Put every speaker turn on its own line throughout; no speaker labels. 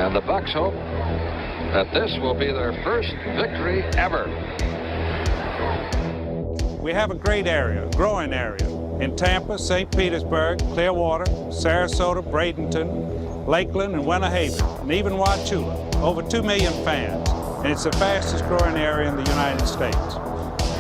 And the Bucs hope that this will be their first victory ever.
We have a great area, growing area, in Tampa, St. Petersburg, Clearwater, Sarasota, Bradenton, Lakeland, and Winter Haven, and even Wauchula. Over 2 million fans, and it's the fastest growing area in the United States.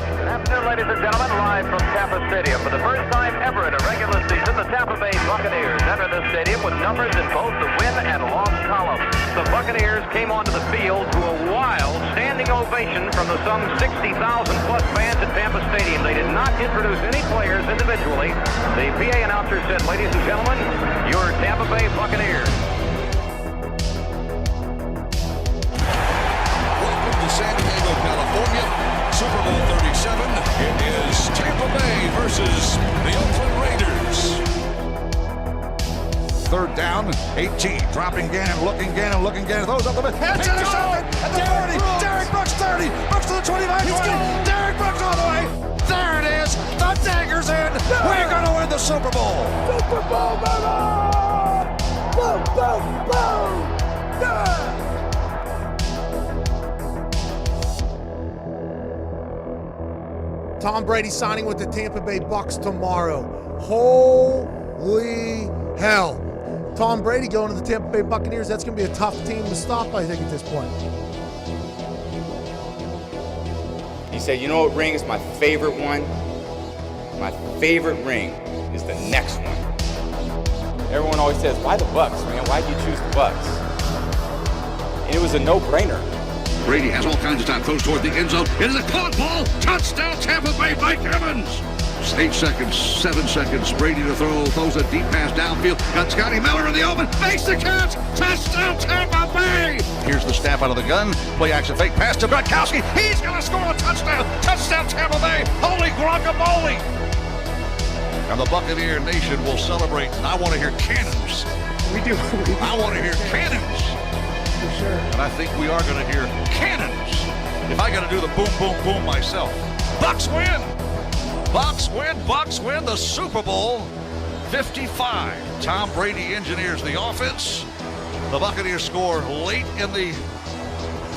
Good afternoon, ladies and gentlemen. Live from Tampa Stadium. For the first time ever in a regular season, the Tampa Bay Buccaneers enter the stadium with numbers in both the win and loss columns. The Buccaneers came onto the field to a wild standing ovation from the some 60,000-plus fans at Tampa Stadium. They did not introduce any players individually. The PA announcer said, "Ladies and gentlemen, your Tampa Bay Buccaneers."
Welcome to San Diego, California. Super Bowl 37. It is Tampa Bay versus the Oakland Raiders. Third down, 18. Dropping Gannon, looking Gannon. Those up the middle. It's intercepted at the 40. Derek Brooks 30. Brooks to the 25. 20. Derek Brooks all the way. There it is. The dagger's in. We're going to win the Super Bowl.
Super Bowl, baby! Boom, boom, boom! Yeah! Tom Brady signing with the Tampa Bay Bucs tomorrow. Holy hell. Tom Brady going to the Tampa Bay Buccaneers. That's going to be a tough team to stop, I think, at this point.
He said, you know what ring is my favorite one? My favorite ring is the next one. Everyone always says, why the Bucs, man? Why'd you choose the Bucs? And it was a no-brainer.
Brady has all kinds of time. Throws toward the end zone. It is a caught ball. Touchdown, Tampa Bay, Mike Evans. 8 seconds, 7 seconds. Brady to throw. Throws a deep pass downfield. Got Scotty Miller in the open. Makes the catch. Touchdown, Tampa Bay. Here's the snap out of the gun. Play action fake pass to Gronkowski. He's going to score a touchdown. Touchdown, Tampa Bay. Holy guacamole. And the Buccaneer Nation will celebrate. And I want to hear cannons.
We do.
I want to hear cannons.
For sure.
And I think we are going to hear cannons. If I got to do the boom, boom, boom myself. Bucs win. Bucs win. Bucs win the Super Bowl 55. Tom Brady engineers the offense. The Buccaneers score late in the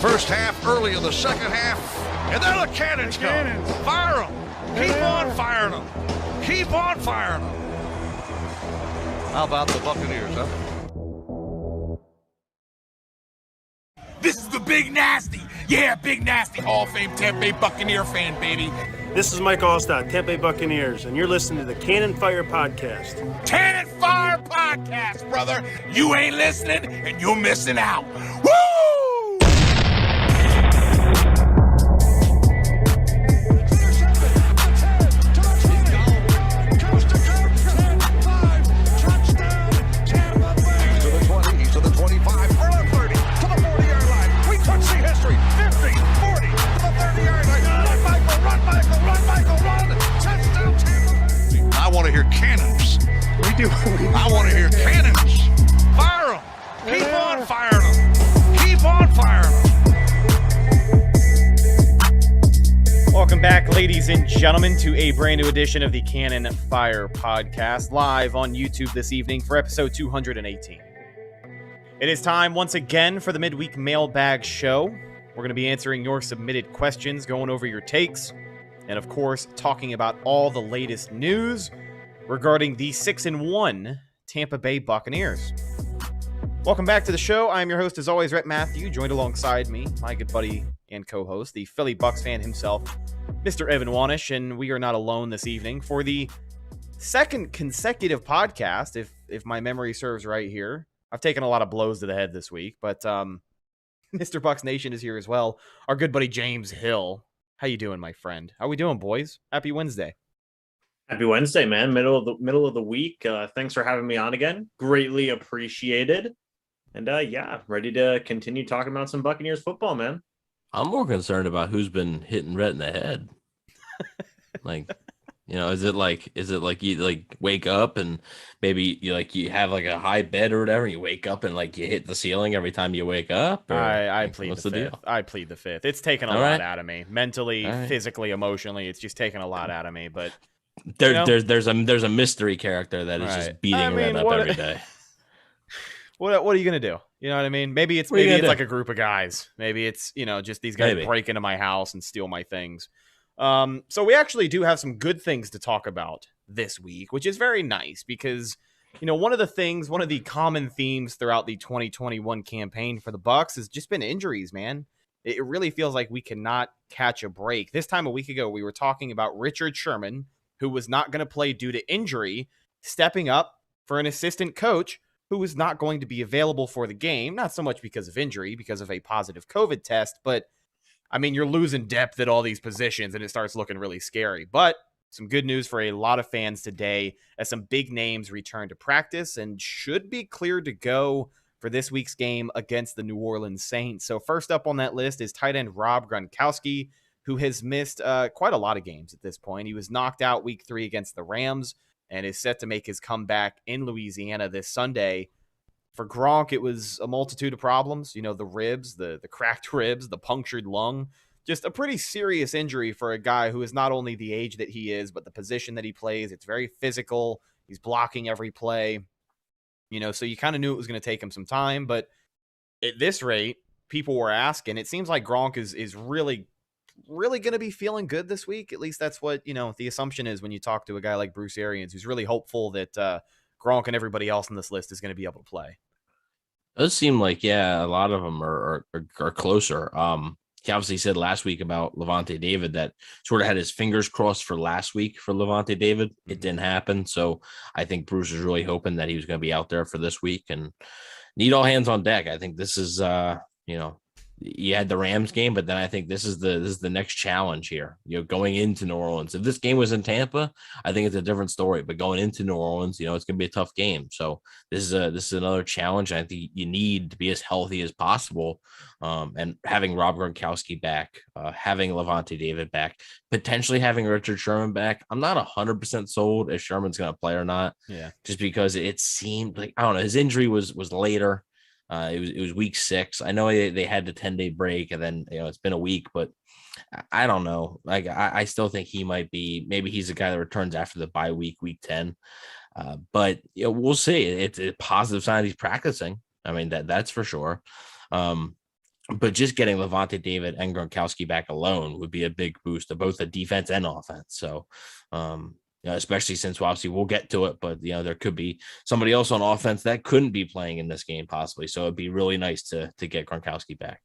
first half, early in the second half. And then the cannons come. Fire them. Keep on firing them. Keep on firing them. How about the Buccaneers, huh?
This is the Big Nasty. Yeah, Big Nasty, Hall of Fame Tampa Bay Buccaneer fan, baby.
This is Mike Allstott, Tampa Bay Buccaneers, and you're listening to the Cannon Fire Podcast.
Cannon Fire Podcast, brother. You ain't listening, and you're missing out. Woo!
I want to hear cannons.
We do.
I want to hear cannons. Fire them. Keep on firing them. Keep on firing them.
Welcome back, ladies and gentlemen, to a brand new edition of the Cannon Fire Podcast, live on YouTube this evening for episode 218. It is time once again for the midweek mailbag show. We're going to be answering your submitted questions, going over your takes, and of course, talking about all the latest news regarding the 6-1 Tampa Bay Buccaneers. Welcome back to the show. I'm your host, as always, Rhett Matthew, joined alongside me, my good buddy and co-host, the Philly Bucs fan himself, Mr. Evan Wanish, and we are not alone this evening for the second consecutive podcast, if my memory serves right here. I've taken a lot of blows to the head this week, but Mr. Bucs Nation is here as well. Our good buddy James Hill. How you doing, my friend? How we doing, boys? Happy Wednesday.
Happy Wednesday, man. Middle of the week. Thanks for having me on again. Greatly appreciated. And yeah, ready to continue talking about some Buccaneers football, man.
I'm more concerned about who's been hitting Rhett in the head. Like, you know, is it like you like wake up and maybe you have like a high bed or whatever, you wake up and like you hit the ceiling every time you wake up? Or,
I
like,
plead
what's
the fifth.
deal?
I plead the fifth. It's taken a lot out of me, mentally, physically, emotionally. It's just taken a lot out of me. But
there's a mystery character that is just beating Rhett up every day.
What are you gonna do? You know what I mean? Maybe it's like a group of guys. Maybe it's just these guys break into my house and steal my things. So we actually do have some good things to talk about this week, which is very nice because one of the common themes throughout the 2021 campaign for the Bucs has just been injuries, man. It really feels like we cannot catch a break. This time a week ago, we were talking about Richard Sherman, who was not going to play due to injury, stepping up for an assistant coach who was not going to be available for the game, not so much because of injury, because of a positive COVID test, but I mean, you're losing depth at all these positions and it starts looking really scary. But some good news for a lot of fans today as some big names return to practice and should be cleared to go for this week's game against the New Orleans Saints. So first up on that list is tight end Rob Gronkowski, who has missed quite a lot of games at this point. He was knocked out week 3 against the Rams and is set to make his comeback in Louisiana this Sunday. For Gronk, it was a multitude of problems. The ribs, the cracked ribs, the punctured lung. Just a pretty serious injury for a guy who is not only the age that he is, but the position that he plays. It's very physical. He's blocking every play. So you kind of knew it was going to take him some time. But at this rate, people were asking. It seems like Gronk is really going to be feeling good this week. At least that's what, the assumption is when you talk to a guy like Bruce Arians, who's really hopeful that Gronk and everybody else on this list is going to be able to play.
It does seem like, a lot of them are closer. He obviously said last week about Lavonte David that sort of had his fingers crossed for last week for Lavonte David. It didn't happen. So I think Bruce is really hoping that he was going to be out there for this week and need all hands on deck. I think this is, you had the Rams game, but then I think this is the next challenge here, going into New Orleans. If this game was in Tampa, I think it's a different story, but going into New Orleans, it's going to be a tough game. So this is another challenge. I think you need to be as healthy as possible. And having Rob Gronkowski back, having Lavonte David back, potentially having Richard Sherman back. I'm not 100% sold if Sherman's going to play or not.
Yeah.
Just because it seemed like, I don't know, his injury was later. It was week 6. I know they had the 10-day break and then, it's been a week, but I don't know. Like, I still think he might be, maybe he's the guy that returns after the bye week 10. But we'll see. It's a positive sign he's practicing. I mean, that's for sure. But just getting Lavonte David and Gronkowski back alone would be a big boost to both the defense and offense. So, especially since obviously we'll get to it, but there could be somebody else on offense that couldn't be playing in this game possibly. So it'd be really nice to get Gronkowski back.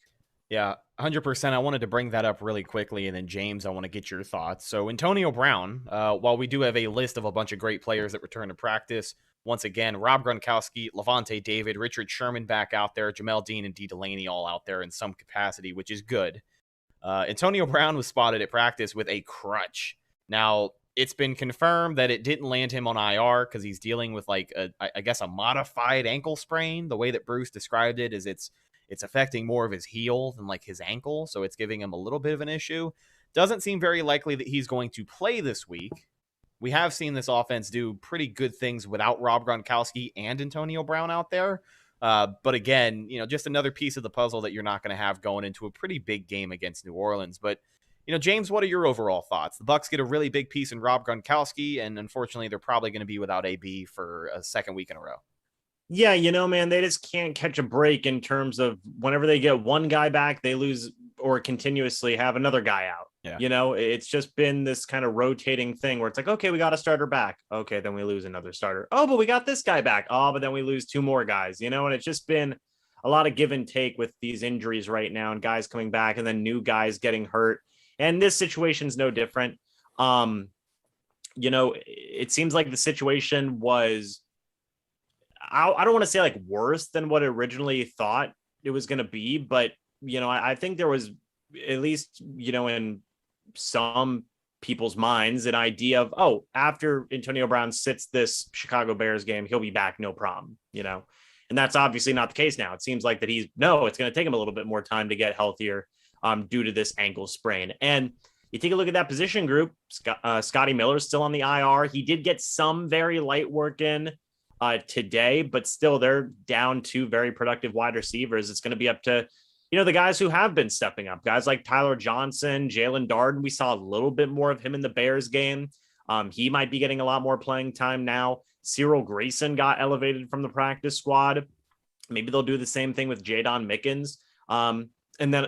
Yeah, 100%. I wanted to bring that up really quickly. And then James, I want to get your thoughts. So Antonio Brown, while we do have a list of a bunch of great players that return to practice, once again, Rob Gronkowski, Lavonte David, Richard Sherman back out there, Jamel Dean and Delaney all out there in some capacity, which is good. Antonio Brown was spotted at practice with a crutch. Now, it's been confirmed that it didn't land him on IR because he's dealing with a modified ankle sprain. The way that Bruce described it is it's affecting more of his heel than like his ankle. So it's giving him a little bit of an issue. Doesn't seem very likely that he's going to play this week. We have seen this offense do pretty good things without Rob Gronkowski and Antonio Brown out there. But again, just another piece of the puzzle that you're not going to have going into a pretty big game against New Orleans. But James, what are your overall thoughts? The Bucs get a really big piece in Rob Gronkowski, and unfortunately, they're probably going to be without AB for a second week in a row.
Yeah, man, they just can't catch a break in terms of whenever they get one guy back, they lose or continuously have another guy out. Yeah. It's just been this kind of rotating thing where it's like, okay, we got a starter back. Okay, then we lose another starter. Oh, but we got this guy back. Oh, but then we lose 2 more guys, and it's just been a lot of give and take with these injuries right now and guys coming back and then new guys getting hurt. And this situation is no different. It seems like the situation was, I don't want to say like worse than what I originally thought it was going to be, but, I think there was at least, in some people's minds, an idea of, after Antonio Brown sits this Chicago Bears game, he'll be back, no problem, and that's obviously not the case now. It seems like that it's going to take him a little bit more time to get healthier. Due to this ankle sprain. And you take a look at that position group, Scotty Miller's still on the IR. He did get some very light work in today, but still they're down 2 very productive wide receivers. It's going to be up to, the guys who have been stepping up, guys like Tyler Johnson, Jalen Darden. We saw a little bit more of him in the Bears game. He might be getting a lot more playing time now. Cyril Grayson got elevated from the practice squad. Maybe they'll do the same thing with Jadon Mickens. And then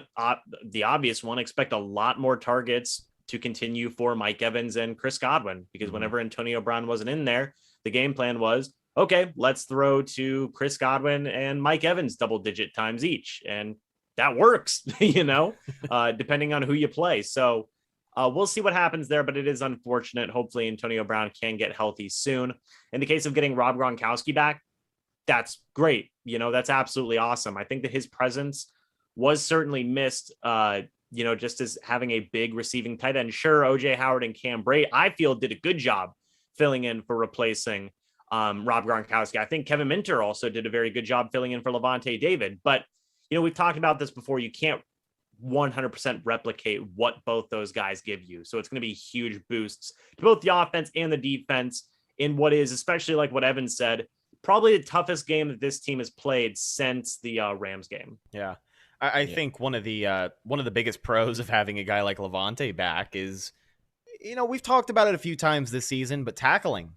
the obvious one, expect a lot more targets to continue for Mike Evans and Chris Godwin, because whenever Antonio Brown wasn't in there, the game plan was, okay, let's throw to Chris Godwin and Mike Evans double-digit times each. And that works, depending on who you play. So we'll see what happens there, but it is unfortunate. Hopefully Antonio Brown can get healthy soon. In the case of getting Rob Gronkowski back, that's great. That's absolutely awesome. I think that his presence was certainly missed, just as having a big receiving tight end. Sure, OJ Howard and Cam Brate, I feel, did a good job filling in for replacing Rob Gronkowski. I think Kevin Minter also did a very good job filling in for Lavonte David. But, we've talked about this before. You can't 100% replicate what both those guys give you. So it's going to be huge boosts to both the offense and the defense in what is, especially like what Evan said, probably the toughest game that this team has played since the Rams game.
Yeah. I think one of the biggest pros of having a guy like Lavonte back is, we've talked about it a few times this season, but tackling.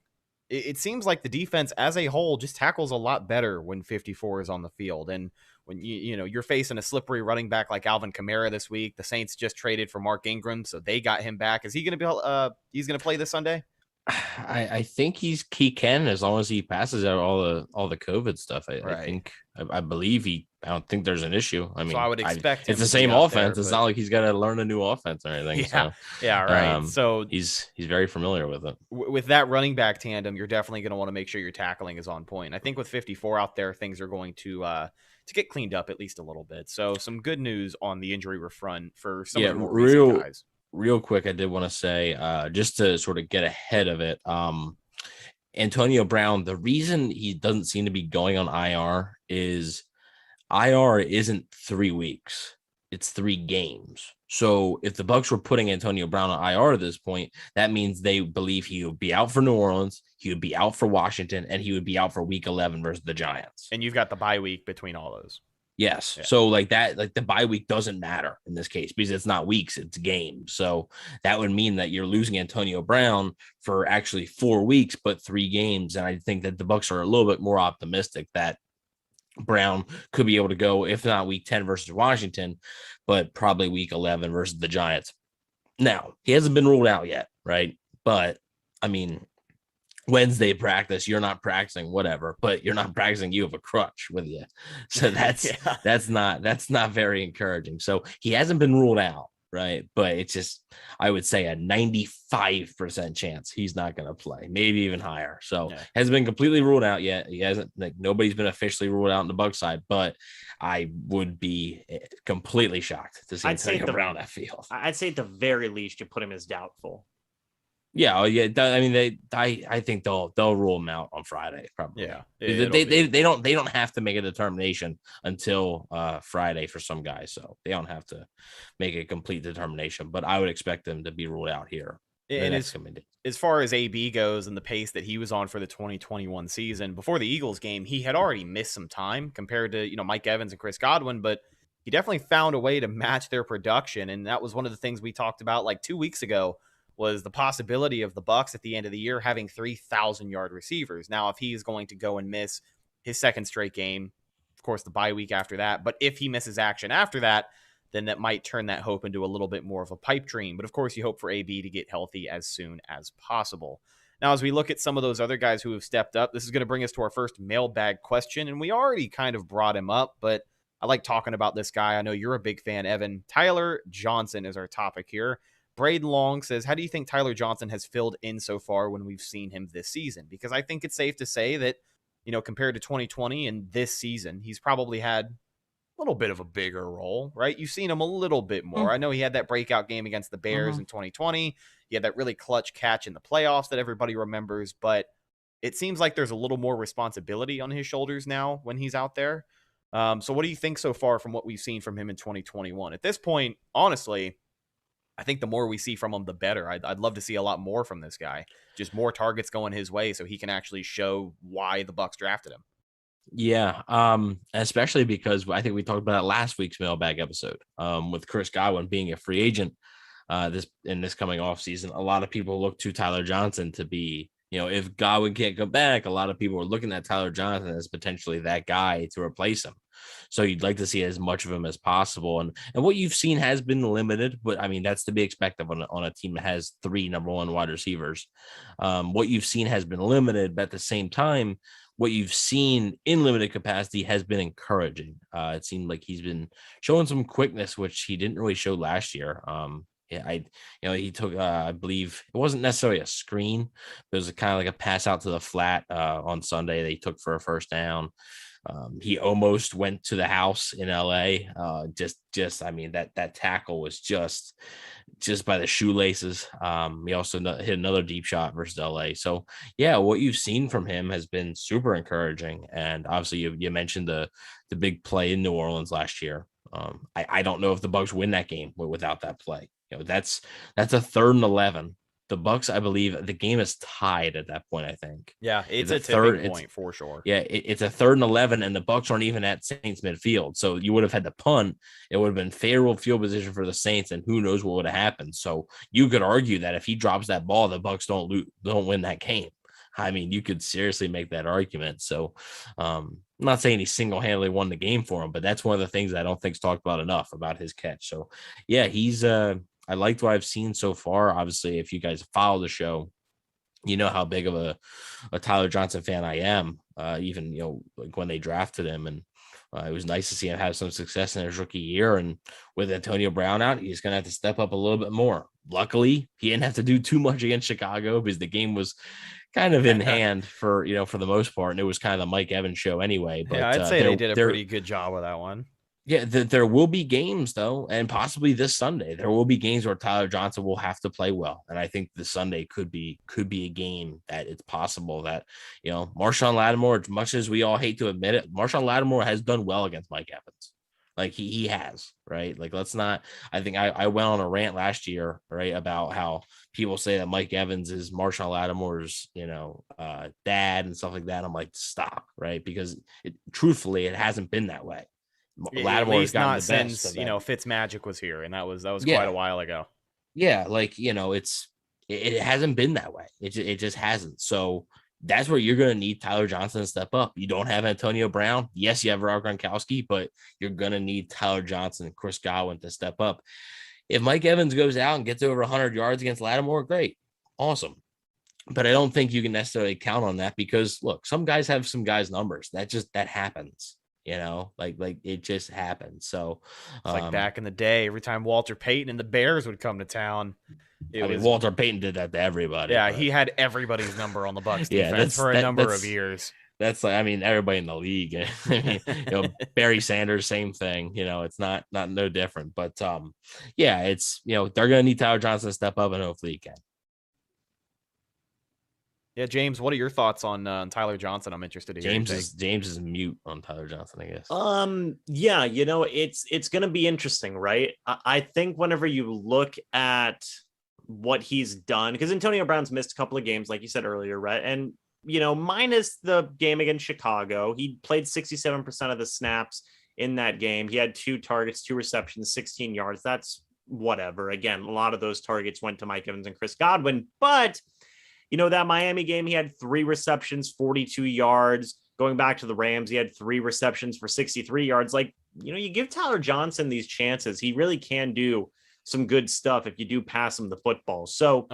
It seems like the defense as a whole just tackles a lot better when 54 is on the field. And when you're facing a slippery running back like Alvin Kamara this week, the Saints just traded for Mark Ingram, so they got him back. Is he going to be? He's going to play this Sunday?
I think he can, as long as he passes out all the COVID stuff. I believe I don't think there's an issue. I mean, so
I would expect him
it's the same offense. It's not like he's got to learn a new offense or anything.
Right. So
he's very familiar with it.
With that running back tandem, you're definitely going to want to make sure your tackling is on point. I think with 54 out there, things are going to get cleaned up at least a little bit. So some good news on the injury front for some of the more recent guys.
Real quick, I did want to say, just to sort of get ahead of it, Antonio Brown, the reason he doesn't seem to be going on IR is IR isn't 3 weeks. It's 3 games. So if the Bucs were putting Antonio Brown on IR at this point, that means they believe he would be out for New Orleans, he would be out for Washington, and he would be out for week 11 versus the Giants.
And you've got the bye week between all those.
Yes. Yeah. So the bye week doesn't matter in this case because it's not weeks, it's games. So that would mean that you're losing Antonio Brown for actually 4 weeks, but 3 games. And I think that the Bucs are a little bit more optimistic that Brown could be able to go, if not week 10 versus Washington, but probably week 11 versus the Giants. Now, he hasn't been ruled out yet, right? But I mean, Wednesday practice, you're not practicing, whatever, but you're not practicing, you have a crutch with you. So that's not very encouraging. So he hasn't been ruled out, right? But it's just, I would say a 95% chance he's not going to play, maybe even higher. So hasn't been completely ruled out yet. He hasn't, nobody's been officially ruled out on the Bucs side, but I would be completely shocked to see Antonio Brown that field.
I'd say at the very least, you put him as doubtful.
Yeah, I mean, I think they'll rule him out on Friday, probably.
Yeah,
they don't have to make a determination until Friday for some guys, so they don't have to make a complete determination. But I would expect them to be ruled out here.
And as far as AB goes and the pace that he was on for the 2021 season, before the Eagles game, he had already missed some time compared to Mike Evans and Chris Godwin, but he definitely found a way to match their production, and that was one of the things we talked about like 2 weeks ago. Was the possibility of the Bucs at the end of the year having 3,000-yard receivers. Now, if he is going to go and miss his second straight game, of course, the bye week after that, but if he misses action after that, then that might turn that hope into a little bit more of a pipe dream. But of course, you hope for AB to get healthy as soon as possible. Now, as we look at some of those other guys who have stepped up, this is going to bring us to our first mailbag question, and we already kind of brought him up, but I like talking about this guy. I know you're a big fan, Evan. Tyler Johnson is our topic here. Braden Long says, how do you think Tyler Johnson has filled in so far when we've seen him this season? Because I think it's safe to say that, compared to 2020 and this season, he's probably had a little bit of a bigger role, right? You've seen him a little bit more. I know he had that breakout game against the Bears in 2020. He had that really clutch catch in the playoffs that everybody remembers, but it seems like there's a little more responsibility on his shoulders now when he's out there. So what do you think so far from what we've seen from him in 2021? At this point, honestly, I think the more we see from him, the better. I'd love to see a lot more from this guy. Just more targets going his way so he can actually show why the Bucs drafted him.
Yeah, especially because I think we talked about it last week's mailbag episode with Chris Godwin being a free agent this coming off season. A lot of people look to Tyler Johnson to be if Godwin can't come back, a lot of people are looking at Tyler Johnson as potentially that guy to replace him. So you'd like to see as much of him as possible. And what you've seen has been limited, but I mean, that's to be expected on a team that has 3 number 1 wide receivers. What you've seen has been limited, but at the same time, what you've seen in limited capacity has been encouraging. It seemed like he's been showing some quickness, which he didn't really show last year. He took, I believe it wasn't necessarily a screen, but it was kind of like a pass out to the flat on Sunday. They took for a first down. He almost went to the house in LA. I mean, that tackle was just by the shoelaces. He also hit another deep shot versus LA. So yeah, what you've seen from him has been super encouraging. And obviously you mentioned the big play in New Orleans last year. I don't know if the Bucs win that game without that play. That's a 3rd and 11. The Bucs, I believe, the game is tied at that point. I think.
Yeah, it's a tipping point for sure.
Yeah, it's a 3rd and 11, and the Bucs aren't even at Saints midfield. So you would have had to punt. It would have been favorable field position for the Saints, and who knows what would have happened. So you could argue that if he drops that ball, the Bucs don't win that game. I mean, you could seriously make that argument. So I'm not saying he single-handedly won the game for him, but that's one of the things I don't think is talked about enough about his catch. So yeah, he's I liked what I've seen so far. Obviously, if you guys follow the show, you know how big of a Tyler Johnson fan I am. Even like when they drafted him, and it was nice to see him have some success in his rookie year. And with Antonio Brown out, he's going to have to step up a little bit more. Luckily, he didn't have to do too much against Chicago because the game was kind of in hand for the most part, and it was kind of the Mike Evans show anyway. But
yeah, I'd say they did a pretty good job with that one.
Yeah, there will be games, though, and possibly this Sunday, there will be games where Tyler Johnson will have to play well. And I think this Sunday could be a game that it's possible that, Marshawn Lattimore, as much as we all hate to admit it, Marshawn Lattimore has done well against Mike Evans. Like he has, right? Like, let's not, I think I went on a rant last year, right, about how people say that Mike Evans is Marshawn Lattimore's, dad and stuff like that. I'm like, stop, right? Because truthfully, it hasn't been that way.
Lattimore not since Fitzmagic was here, and that was quite a while ago.
Yeah, it hasn't been that way. It just hasn't. So that's where you're going to need Tyler Johnson to step up. You don't have Antonio Brown. Yes, you have Rob Gronkowski, but you're going to need Tyler Johnson and Chris Godwin to step up. If Mike Evans goes out and gets over 100 yards against Lattimore, great, awesome. But I don't think you can necessarily count on that because look, some guys have some guys' numbers. That happens. Like it just happened. So
it's like back in the day, every time Walter Payton and the Bears would come to town,
Walter Payton did that to everybody.
Yeah, he had everybody's number on the Bucs defense for a number of years.
That's everybody in the league. Barry Sanders, same thing. It's not no different. But it's they're gonna need Tyler Johnson to step up, and hopefully he can.
Yeah, James, what are your thoughts on Tyler Johnson? I'm interested in hearing.
James is mute on Tyler Johnson, I guess.
Yeah, it's going to be interesting, right? I think whenever you look at what he's done, because Antonio Brown's missed a couple of games, like you said earlier, right? And minus the game against Chicago, he played 67% of the snaps in that game. He had 2 targets, 2 receptions, 16 yards. That's whatever. Again, a lot of those targets went to Mike Evans and Chris Godwin, but that Miami game, he had 3 receptions, 42 yards. Going back to the Rams, he had 3 receptions for 63 yards. Like, you give Tyler Johnson these chances, he really can do some good stuff if you do pass him the football. So,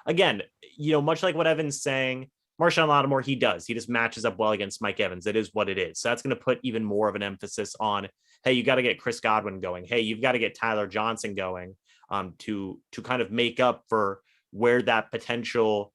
again, much like what Evan's saying, Marshawn Lattimore, he just matches up well against Mike Evans. It is what it is. So that's going to put even more of an emphasis on, hey, you got to get Chris Godwin going. Hey, you've got to get Tyler Johnson going to kind of make up for where that potential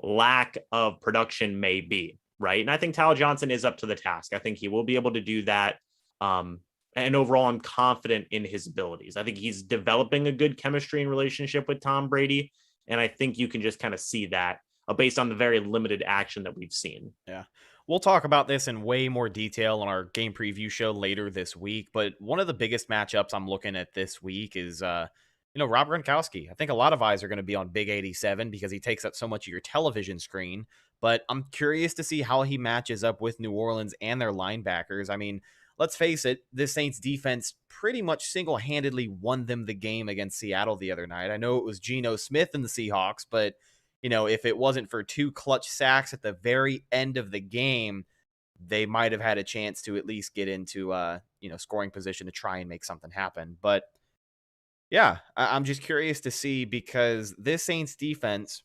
lack of production may be, right? And I think Tyler Johnson is up to the task. I think he will be able to do that. And overall, I'm confident in his abilities. I think he's developing a good chemistry and relationship with Tom Brady. And I think you can just kind of see that based on the very limited action that we've seen.
Yeah. We'll talk about this in way more detail on our game preview show later this week. But one of the biggest matchups I'm looking at this week is, Rob Gronkowski. I think a lot of eyes are going to be on Big 87 because he takes up so much of your television screen. But I'm curious to see how he matches up with New Orleans and their linebackers. I mean, let's face it, this Saints defense pretty much single-handedly won them the game against Seattle the other night. I know it was Geno Smith and the Seahawks, but if it wasn't for 2 clutch sacks at the very end of the game, they might have had a chance to at least get into, scoring position to try and make something happen. But yeah, I'm just curious to see, because this Saints defense,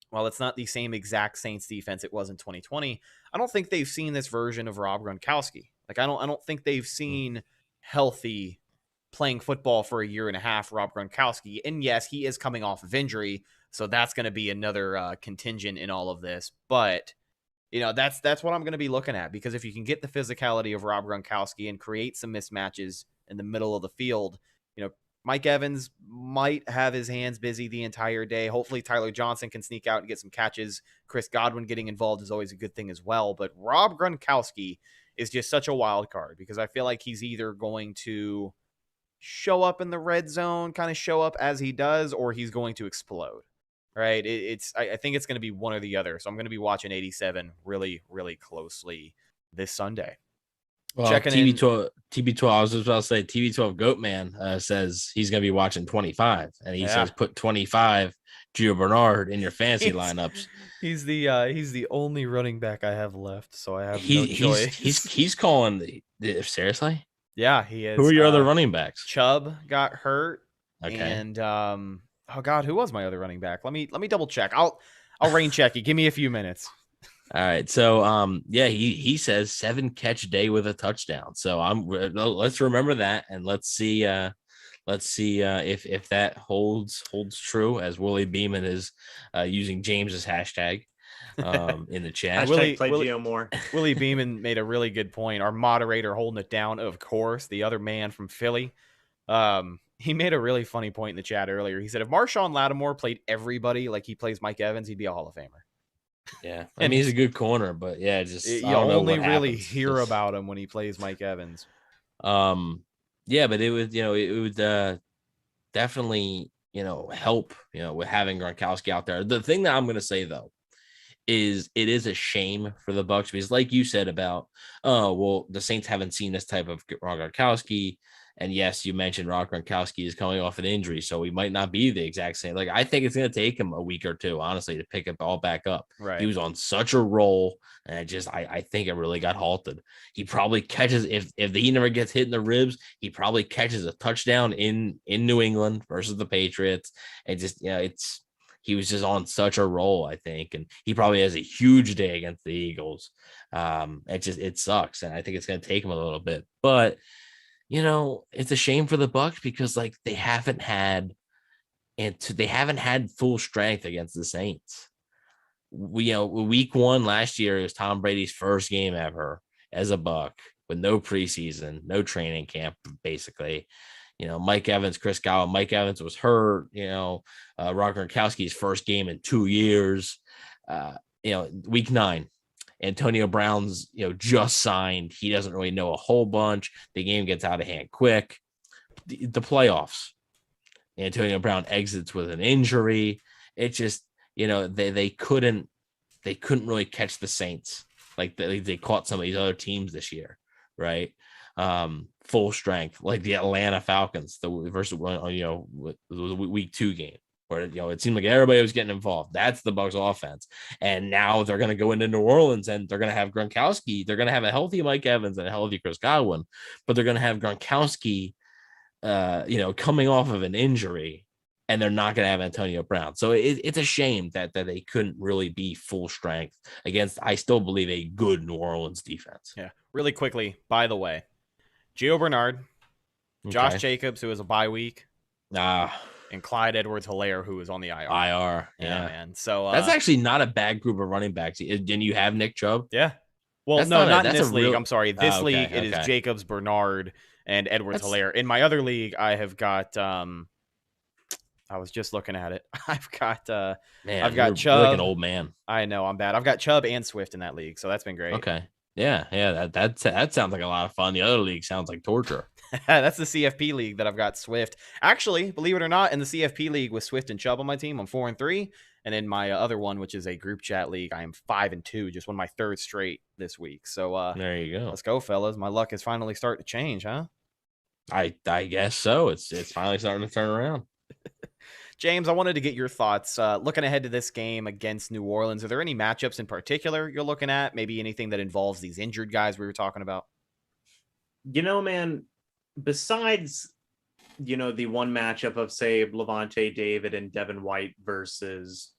while it's not the same exact Saints defense it was in 2020, I don't think they've seen this version of Rob Gronkowski. Like, I don't think they've seen healthy playing football for a year and a half Rob Gronkowski. And yes, he is coming off of injury, so that's going to be another contingent in all of this. But that's what I'm going to be looking at, because if you can get the physicality of Rob Gronkowski and create some mismatches in the middle of the field, Mike Evans might have his hands busy the entire day. Hopefully Tyler Johnson can sneak out and get some catches. Chris Godwin getting involved is always a good thing as well. But Rob Gronkowski is just such a wild card, because I feel like he's either going to show up in the red zone, kind of show up as he does, or he's going to explode. Right? I think it's going to be one or the other. So I'm going to be watching 87 really, really closely this Sunday.
Well, TB12, I was just about to say, TB12 Goatman says he's going to be watching 25, and he says put 25 Gio Bernard in your fantasy lineups.
He's the only running back I have left, so I have no choice.
He's calling seriously?
Yeah, he is.
Who are your other running backs?
Chubb got hurt,
okay,
and oh God, who was my other running back? Let me double check. I'll rain check you. Give me a few minutes.
All right, so he says 7 catch day with a touchdown. So let's remember that, and let's see if that holds true, as Willie Beeman is using James's hashtag in the chat.
Willie Beeman made a really good point. Our moderator holding it down, of course, the other man from Philly. He made a really funny point in the chat earlier. He said if Marshawn Lattimore played everybody like he plays Mike Evans, he'd be a Hall of Famer.
Yeah, I mean, he's a good corner, but yeah, just
you only really hear about him when he plays Mike Evans.
Yeah, but it would definitely help with having Gronkowski out there. The thing that I'm going to say though is it is a shame for the Bucs, because like you said about the Saints haven't seen this type of Gronkowski. And yes, you mentioned Rob Gronkowski is coming off an injury, so he might not be the exact same. Like, I think it's going to take him a week or two, honestly, to pick it all back up.
Right.
He was on such a roll, and I think it really got halted. He probably catches, if he never gets hit in the ribs, he probably catches a touchdown in New England versus the Patriots. And he was just on such a roll, I think, and he probably has a huge day against the Eagles. It sucks, and I think it's going to take him a little bit, but. It's a shame for the Bucs, because they haven't had full strength against the Saints. Week 1 last year, it was Tom Brady's first game ever as a Buc, with no preseason, no training camp, basically. Mike Evans, Chris Godwin. Mike Evans was hurt. Rob Gronkowski's first game in 2 years. Week 9. Antonio Brown's, just signed. He doesn't really know a whole bunch. The game gets out of hand quick. The playoffs. Antonio Brown exits with an injury. It just, they couldn't really catch the Saints like they caught some of these other teams this year, right? Full strength, like the Atlanta Falcons, versus the week 2 game. Where it seemed like everybody was getting involved. That's the Bucs offense. And now they're going to go into New Orleans, and they're going to have Gronkowski. They're going to have a healthy Mike Evans and a healthy Chris Godwin, but they're going to have Gronkowski, coming off of an injury, and they're not going to have Antonio Brown. So it's a shame that they couldn't really be full strength against, I still believe, a good New Orleans defense.
Yeah. Really quickly, by the way, Gio Bernard, Josh Jacobs, who has a bye week. And Clyde Edwards-Helaire, who is on the IR.
Yeah,
man. So
that's actually not a bad group of running backs. Didn't you have Nick Chubb?
Yeah. Well, not in this league. I'm sorry. This league, it is Jacobs, Bernard, and Edwards-Helaire. In my other league, I have got. I was just looking at it. I've got Chubb.
You're like an old man.
I know, I'm bad. I've got Chubb and Swift in that league, so that's been great.
Okay. Yeah. That sounds like a lot of fun. The other league sounds like torture.
That's the CFP league that I've got Swift. Actually, believe it or not, in the CFP league with Swift and Chubb on my team, I'm 4-3. And in my other one, which is a group chat league, I am 5-2. Just won my 3rd straight this week. So
there you go.
Let's go, fellas. My luck is finally starting to change, huh?
I guess so. It's finally starting to turn around.
James, I wanted to get your thoughts. Looking ahead to this game against New Orleans, are there any matchups in particular you're looking at? Maybe anything that involves these injured guys we were talking about?
Man, besides, the one matchup of, say, Lavonte David and Devin White versus,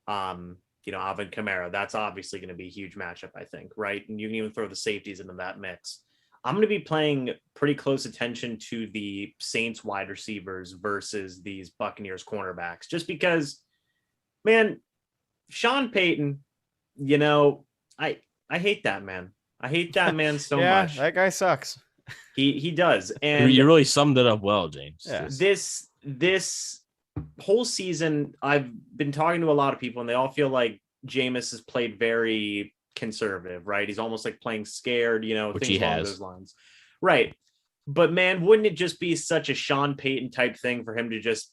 Alvin Kamara, that's obviously going to be a huge matchup, I think, right? And you can even throw the safeties into that mix. I'm going to be paying pretty close attention to the Saints wide receivers versus these Buccaneers cornerbacks, just because, man, Sean Payton, I hate that man. I hate that man so much.
That guy sucks.
He does. And
you really summed it up well, James.
Yeah.
This whole season, I've been talking to a lot of people, and they all feel like Jameis has played very conservative, right? He's almost like playing scared,
Which
things
he
along
has.
those lines. Right. But man, wouldn't it just be such a Sean Payton type thing for him to just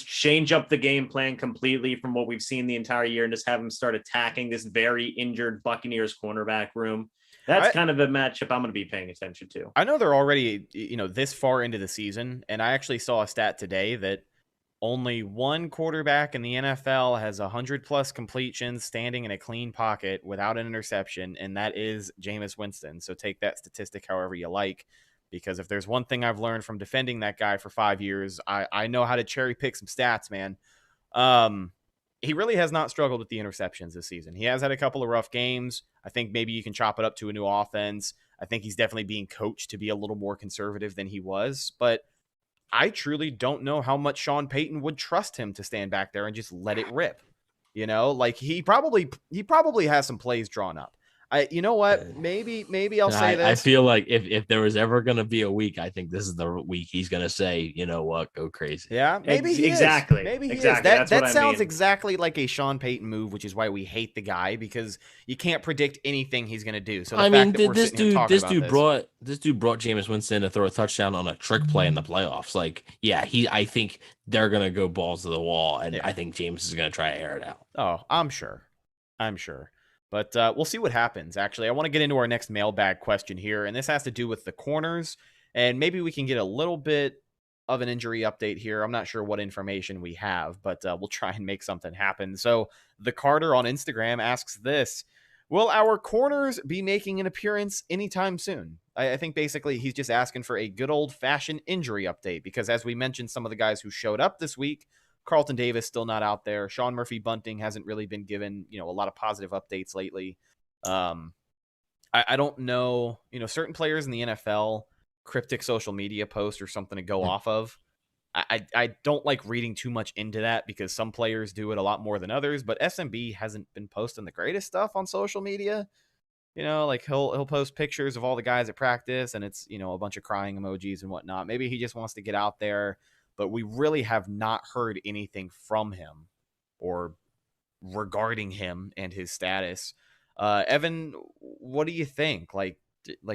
change up the game plan completely from what we've seen the entire year and just have him start attacking this very injured Buccaneers cornerback room? That's kind of a matchup I'm going to be paying attention to.
I know they're already, this far into the season, and I actually saw a stat today that only one quarterback in the NFL has 100+ completions standing in a clean pocket without an interception, and that is Jameis Winston. So take that statistic however you like, because if there's one thing I've learned from defending that guy for 5 years, I know how to cherry pick some stats, man. He really has not struggled with the interceptions this season. He has had a couple of rough games. I think maybe you can chop it up to a new offense. I think he's definitely being coached to be a little more conservative than he was, but I truly don't know how much Sean Payton would trust him to stand back there and just let it rip. Like he probably has some plays drawn up. You know what? Maybe I'll say this.
I feel like if there was ever going to be a week, I think this is the week he's going to say, you know what, go crazy.
Yeah, maybe he
exactly.
Is. Maybe he
exactly.
is. That sounds exactly like a Sean Payton move, which is why we hate the guy, because you can't predict anything he's going to do. So this dude
brought Jameis Winston to throw a touchdown on a trick play in the playoffs. Like, yeah, I think they're going to go balls to the wall, and I think Jameis is going to try to air it out.
Oh, I'm sure. But we'll see what happens. Actually, I want to get into our next mailbag question here, and this has to do with the corners, and maybe we can get a little bit of an injury update here. I'm not sure what information we have, but we'll try and make something happen. So the Carter on Instagram asks this: will our corners be making an appearance anytime soon? I think basically he's just asking for a good old-fashioned injury update, because as we mentioned, some of the guys who showed up this week, Carlton Davis still not out there. Sean Murphy-Bunting hasn't really been given, a lot of positive updates lately. I don't know, certain players in the NFL, cryptic social media post or something to go off of. I don't like reading too much into that, because some players do it a lot more than others, but SMB hasn't been posting the greatest stuff on social media. Like he'll post pictures of all the guys at practice, and it's, a bunch of crying emojis and whatnot. Maybe he just wants to get out there, but we really have not heard anything from him or regarding him and his status. Evan, what do you think? Like,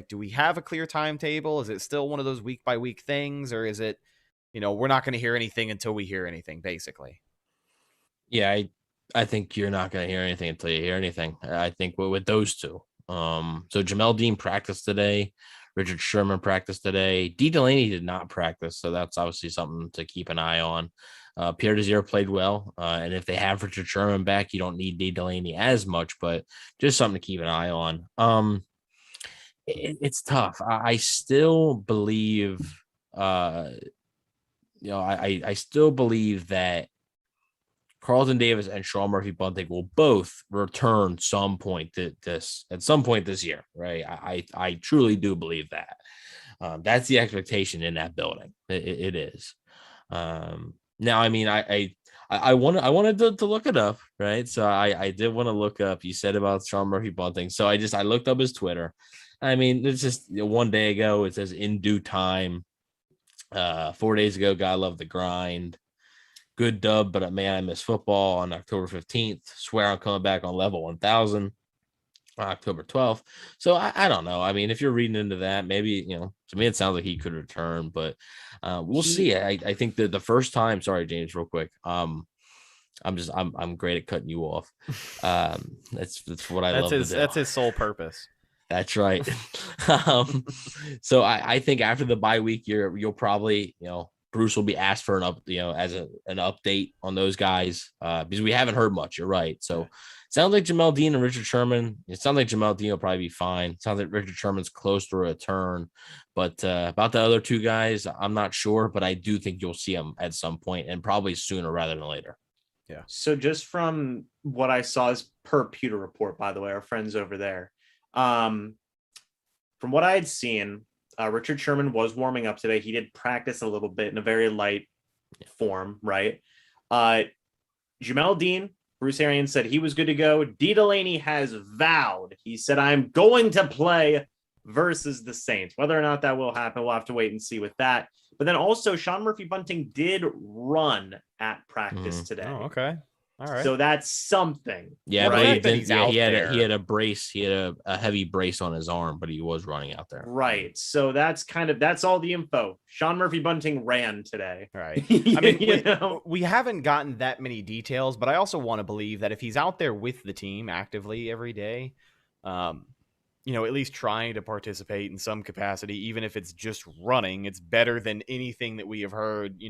do we have a clear timetable? Is it still one of those week by week things, or is it, we're not going to hear anything until we hear anything, basically?
Yeah, I think you're not going to hear anything until you hear anything. I think with those two. So Jamel Dean practiced today. Richard Sherman practiced today. Delaney did not practice, so that's obviously something to keep an eye on. Pierre Desir played well, and if they have Richard Sherman back, you don't need Delaney as much, but just something to keep an eye on. It's tough. I still believe, I still believe that Carlton Davis and Sean Murphy-Bunting will both return at some point this year, right? I truly do believe that. That's the expectation in that building. It is. Now, I mean, I wanted to look it up, right? So I did want to look up. You said about Sean Murphy-Bunting, so I looked up his Twitter. I mean, it's just one day ago. It says in due time. 4 days ago, God love the grind. Good dub, but man, I miss football on October 15th. Swear I'm coming back on level 1000 on October 12th. So I don't know. I mean, if you're reading into that, maybe, to me, it sounds like he could return, but we'll see. I think that the first time, sorry, James, real quick. I'm great at cutting you off. That's what I love to do.
That's his sole purpose.
That's right. So I think after the bye week, you'll probably, Bruce will be asked for an update on those guys because we haven't heard much. You're right. So it sounds like Jamel Dean and Richard Sherman. It sounds like Jamel Dean will probably be fine. It sounds like Richard Sherman's close to a return. But about the other two guys, I'm not sure. But I do think you'll see them at some point, and probably sooner rather than later.
Yeah. So just from what I saw, is per Pewter Report, by the way, our friends over there. From what I had seen, Richard Sherman was warming up today. He did practice a little bit in a very light form, right? Jamel Dean, Bruce Arians said he was good to go. Delaney has vowed. He said, I'm going to play versus the Saints. Whether or not that will happen, we'll have to wait and see with that. But then also, Sean Murphy-Bunting did run at practice today.
Oh, okay. All right.
So that's something.
Yeah,
right?
but he had a brace. He had a heavy brace on his arm, but he was running out there.
Right. So that's all the info. Sean Murphy-Bunting ran today.
Right. I mean, we haven't gotten that many details, but I also want to believe that if he's out there with the team actively every day, at least trying to participate in some capacity, even if it's just running, it's better than anything that we have heard,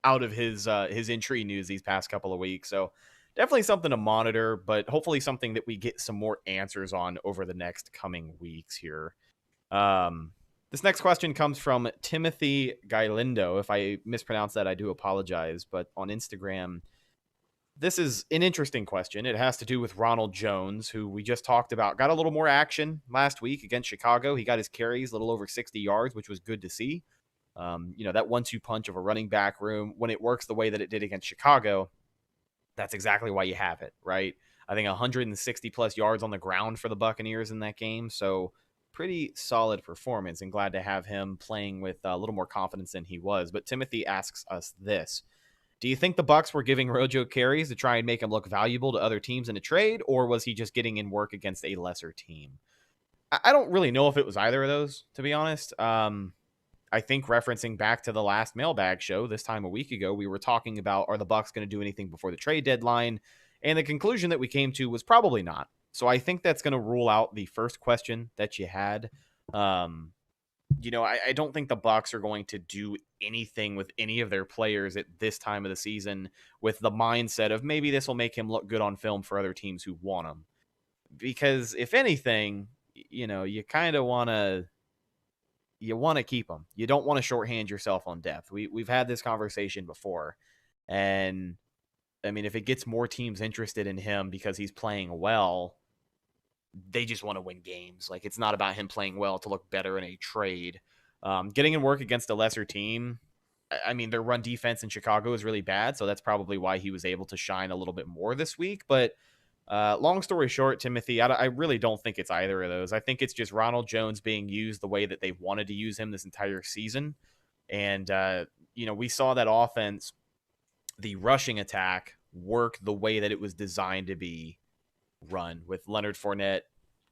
out of his injury news these past couple of weeks. So definitely something to monitor, but hopefully something that we get some more answers on over the next coming weeks here. This next question comes from Timothy Gailindo. If I mispronounce that, I do apologize, but on Instagram, this is an interesting question. It has to do with Ronald Jones, who we just talked about. Got a little more action last week against Chicago. He got his carries a little over 60 yards, which was good to see. That 1-2 punch of a running back room, when it works the way that it did against Chicago, that's exactly why you have it, right? I think 160 plus yards on the ground for the Buccaneers in that game. So pretty solid performance, and glad to have him playing with a little more confidence than he was. But Timothy asks us this: do you think the Bucs were giving Rojo carries to try and make him look valuable to other teams in a trade, or was he just getting in work against a lesser team? I don't really know if it was either of those, to be honest. I think referencing back to the last mailbag show this time a week ago, we were talking about, are the Bucs going to do anything before the trade deadline? And the conclusion that we came to was probably not. So I think that's going to rule out the first question that you had. I don't think the Bucs are going to do anything with any of their players at this time of the season with the mindset of maybe this will make him look good on film for other teams who want him. Because if anything, you kind of want to... You want to keep him. You don't want to shorthand yourself on depth. We've had this conversation before. And, I mean, if it gets more teams interested in him because he's playing well, they just want to win games. Like, it's not about him playing well to look better in a trade. Getting in work against a lesser team, I mean, their run defense in Chicago is really bad, so that's probably why he was able to shine a little bit more this week. But long story short, Timothy, I really don't think it's either of those. I think it's just Ronald Jones being used the way that they've wanted to use him this entire season. And, we saw that offense, the rushing attack, work the way that it was designed to be run, with Leonard Fournette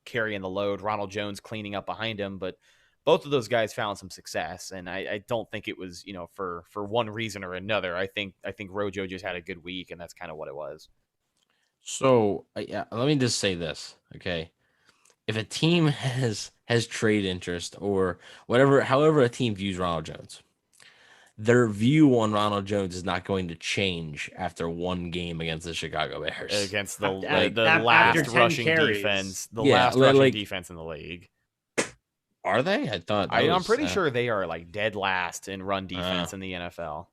carrying the load, Ronald Jones cleaning up behind him. But both of those guys found some success. And I don't think it was, for one reason or another. I think Rojo just had a good week, and that's kind of what it was.
So let me just say this, okay? If a team has trade interest or whatever, however a team views Ronald Jones, their view on Ronald Jones is not going to change after one game against the Chicago Bears.
Against the last rushing defense, last rushing defense in the league.
Are they? I thought
I'm pretty sure they are like dead last in run defense in the NFL.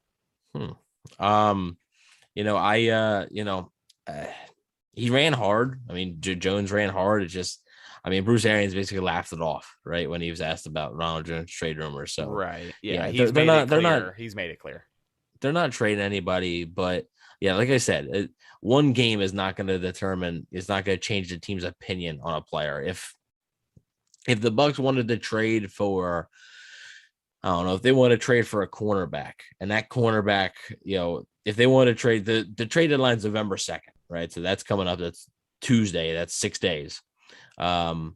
He ran hard. I mean, Jones ran hard. Bruce Arians basically laughed it off, right, when he was asked about Ronald Jones trade rumors. So
right, yeah, he's made it clear. They're not
trading anybody, but yeah, like I said, one game is not going to determine. It's not going to change the team's opinion on a player. If the Bucs wanted to trade for, I don't know, if they want to trade for a cornerback, and that cornerback, if they want to trade, the trade deadline's November 2nd. Right. So that's coming up. That's Tuesday. That's 6 days. If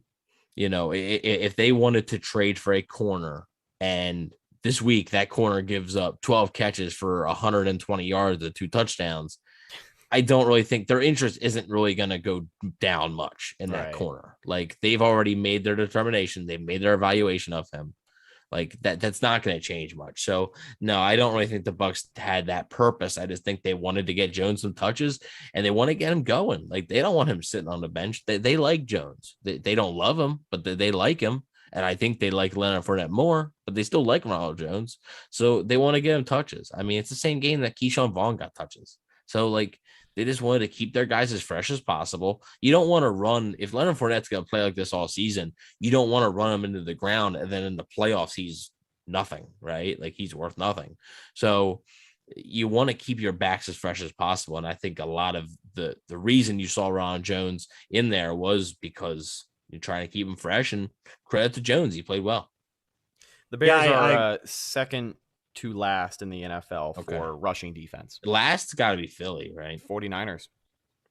they wanted to trade for a corner, and this week that corner gives up 12 catches for 120 yards and 2 touchdowns, I don't really think their interest isn't really going to go down much in that corner. Like, they've already made their determination. They've made their evaluation of him. Like that's not going to change much. So no, I don't really think the Bucs had that purpose. I just think they wanted to get Jones some touches and they want to get him going. Like they don't want him sitting on the bench. They like Jones. They don't love him, but they like him. And I think they like Leonard Fournette more, but they still like Ronald Jones. So they want to get him touches. I mean, it's the same game that Keyshawn Vaughn got touches. So like they just wanted to keep their guys as fresh as possible. You don't want to run if Leonard Fournette's going to play like this all season. You don't want to run him into the ground and then in the playoffs he's nothing, right? Like he's worth nothing. So you want to keep your backs as fresh as possible. And I think a lot of the reason you saw Ronald Jones in there was because you're trying to keep him fresh. And credit to Jones, he played well.
The Bears are second to last in the NFL for rushing defense.
Last's got to be Philly, right?
49ers.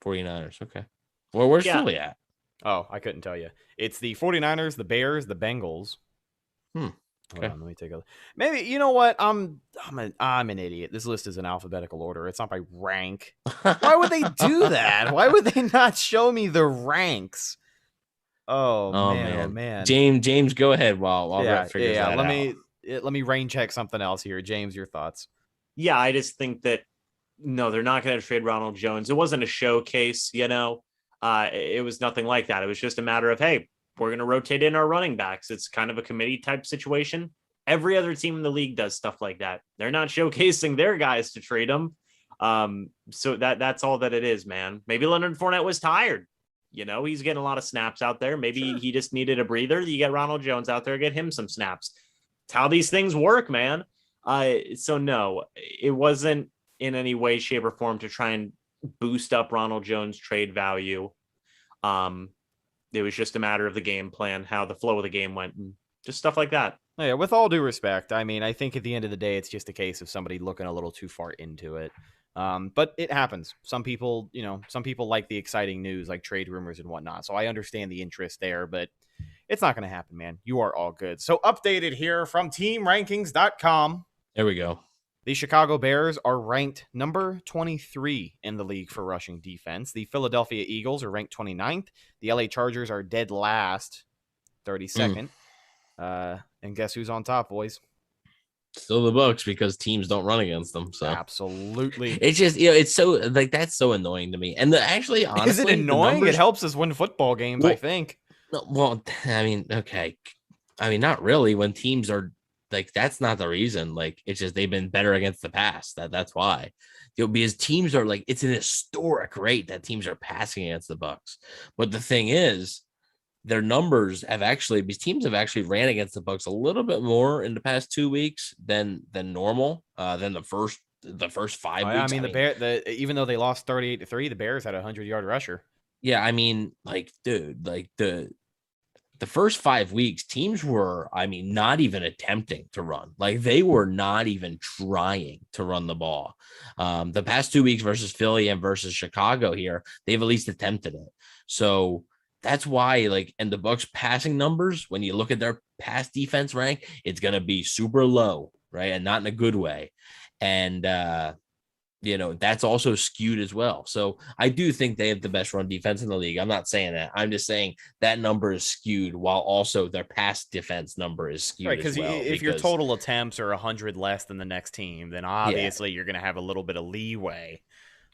Okay. Well, where's Philly at?
Oh, I couldn't tell you. It's the 49ers, the Bears, the Bengals.
Okay.
Hold on, let me take a look. Maybe, you know what? I'm an idiot. This list is in alphabetical order. It's not by rank. Why would they do that? Why would they not show me the ranks? Oh man.
James, go ahead while Rhett figures that out.
Let me rain check something else here. James, your thoughts?
Yeah, I just think that no, they're not going to trade Ronald Jones. It wasn't a showcase, you know. It was nothing like that. It was just a matter of, hey, we're going to rotate in our running backs. It's kind of a committee type situation. Every other team in the league does stuff like that. They're not showcasing their guys to trade them. So that's all that it is, man. Maybe Leonard Fournette was tired. You know, he's getting a lot of snaps out there. Maybe he just needed a breather. You get Ronald Jones out there, get him some snaps. It's how these things work, man. So no, it wasn't in any way, shape, or form to try and boost up Ronald Jones' trade value. It was just a matter of the game plan, how the flow of the game went, and just stuff like that.
Yeah, with all due respect, I mean, I think at the end of the day, it's just a case of somebody looking a little too far into it. But it happens. Some people like the exciting news, like trade rumors and whatnot. So I understand the interest there, but it's not going to happen, man. You are all good. So updated here from teamrankings.com.
There we go.
The Chicago Bears are ranked number 23 in the league for rushing defense. The Philadelphia Eagles are ranked 29th. The LA Chargers are dead last, 32nd. And guess who's on top, boys?
Still the Bucs, because teams don't run against them. So
absolutely,
it's just, you know, it's so like that's so annoying to me. And honestly,
is it annoying? It helps us win football games, I think.
Well, I mean, okay, I mean, not really. When teams are like, that's not the reason. Like, it's just they've been better against the pass. That's why. You know, because teams are like, it's an historic rate that teams are passing against the Bucs. But the thing is, their numbers have actually, because teams have actually ran against the Bucs a little bit more in the past 2 weeks than normal, than the first 5 weeks.
I mean, even though they lost 38-3, the Bears had a 100-yard rusher.
Yeah, I mean, like, dude, like the first 5 weeks, teams were, I mean, not even attempting to run. Like, they were not even trying to run the ball. The past 2 weeks versus Philly and versus Chicago here, they've at least attempted it. So that's why, like, and the Bucs passing numbers, when you look at their pass defense rank, it's going to be super low, right? And not in a good way. And, you know, that's also skewed as well. So I do think they have the best run defense in the league. I'm not saying that. I'm just saying that number is skewed, while also their pass defense number is skewed. Right,
because if your total attempts are 100 less than the next team, then obviously you're going to have a little bit of leeway.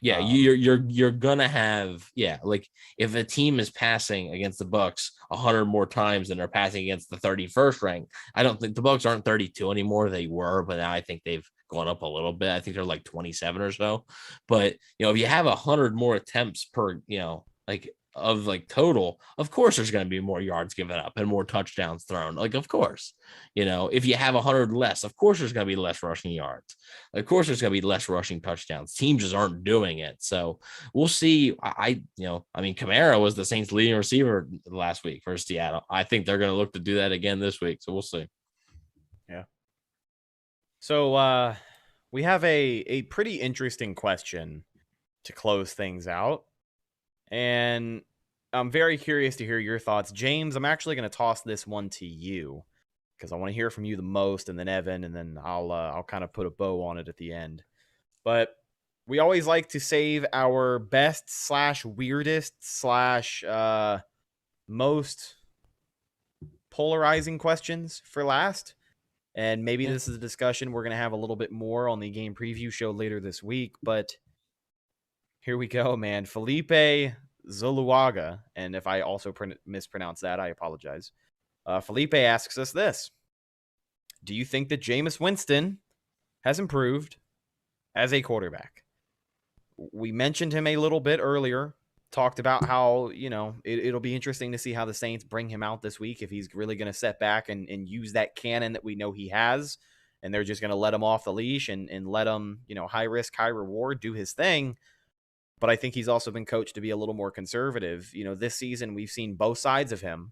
Yeah, you're gonna have, like, if a team is passing against the Bucs 100 more times than they're passing against the 31st rank, I don't think the Bucs aren't 32 anymore. They were, but now I think they've gone up a little bit. I think they're like 27 or so. But, you know, if you have 100 more attempts per, you know, like, of like total, of course there's going to be more yards given up and more touchdowns thrown. Like, of course, you know, if you have 100 less, of course there's going to be less rushing yards. Of course there's going to be less rushing touchdowns. Teams just aren't doing it. So we'll see. I mean, Kamara was the Saints' leading receiver last week for Seattle. I think they're going to look to do that again this week. So we'll see.
Yeah. So we have a pretty interesting question to close things out. And I'm very curious to hear your thoughts. James, I'm actually going to toss this one to you because I want to hear from you the most, and then Evan, and then I'll kind of put a bow on it at the end. But we always like to save our best / weirdest / most polarizing questions for last. And maybe this is a discussion we're going to have a little bit more on the game preview show later this week. But here we go, man. Felipe Zuluaga. And if I also mispronounce that, I apologize. Felipe asks us this. Do you think that Jameis Winston has improved as a quarterback? We mentioned him a little bit earlier. Talked about how, it'll be interesting to see how the Saints bring him out this week, if he's really going to set back and use that cannon that we know he has, and they're just going to let him off the leash and let him, high risk, high reward, do his thing. But I think he's also been coached to be a little more conservative. This season we've seen both sides of him.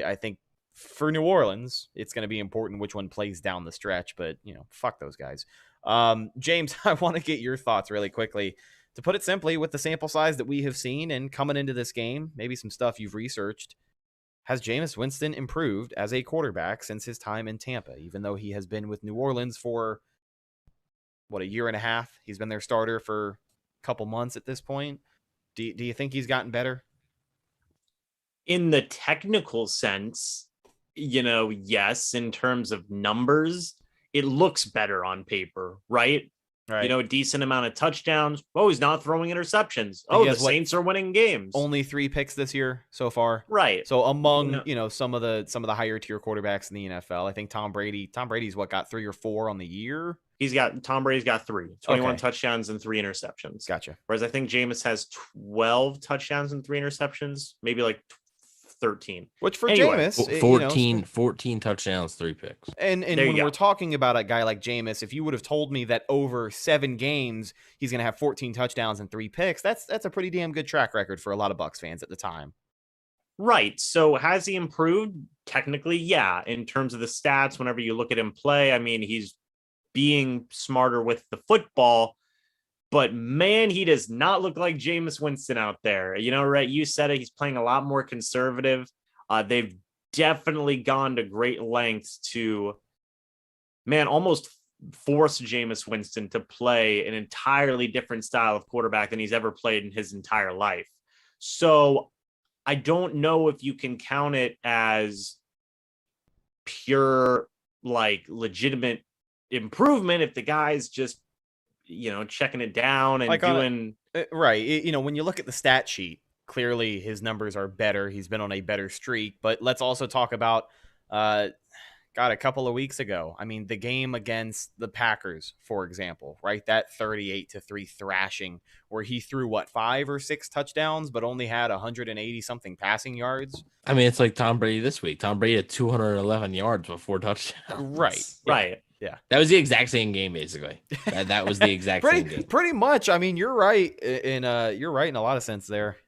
I think for New Orleans, it's going to be important which one plays down the stretch, but, fuck those guys. James, I want to get your thoughts really quickly. To put it simply, with the sample size that we have seen and coming into this game, maybe some stuff you've researched, has Jameis Winston improved as a quarterback since his time in Tampa, even though he has been with New Orleans for, a year and a half? He's been their starter for a couple months at this point. Do you think he's gotten better?
In the technical sense, yes, in terms of numbers, it looks better on paper, right?
Right.
A decent amount of touchdowns. Oh, he's not throwing interceptions. Oh, the Saints are winning games.
Only 3 picks this year so far.
Right.
So among, some of the higher tier quarterbacks in the NFL, I think Tom Brady's got 3 or 4 on the year.
Tom Brady's got 3, 21 touchdowns and 3 interceptions.
Gotcha.
Whereas I think Jameis has 12 touchdowns and 3 interceptions, maybe like 13.
Which for Jameis,
14 touchdowns, 3 picks.
And when we're talking about a guy like Jameis, if you would have told me that over 7 games he's going to have 14 touchdowns and 3 picks, that's a pretty damn good track record for a lot of Bucs fans at the time.
Right. So has he improved? Technically, yeah. In terms of the stats, whenever you look at him play, I mean, he's being smarter with the football. But man, he does not look like Jameis Winston out there. Rhett, you said it. He's playing a lot more conservative. They've definitely gone to great lengths to, almost force Jameis Winston to play an entirely different style of quarterback than he's ever played in his entire life. So I don't know if you can count it as pure, legitimate improvement if the guy's just, checking it down and doing
right. When you look at the stat sheet, clearly his numbers are better. He's been on a better streak. But let's also talk about, a couple of weeks ago. I mean, the game against the Packers, for example, right? That 38-3 thrashing where he threw 5 or 6 touchdowns, but only had 180 something passing yards.
I mean, it's like Tom Brady this week. Tom Brady had 211 yards with 4 touchdowns.
Right.
Right.
Yeah.
That was the exact same game, basically. That was the exact same game.
Pretty much. I mean, you're right in a lot of sense there.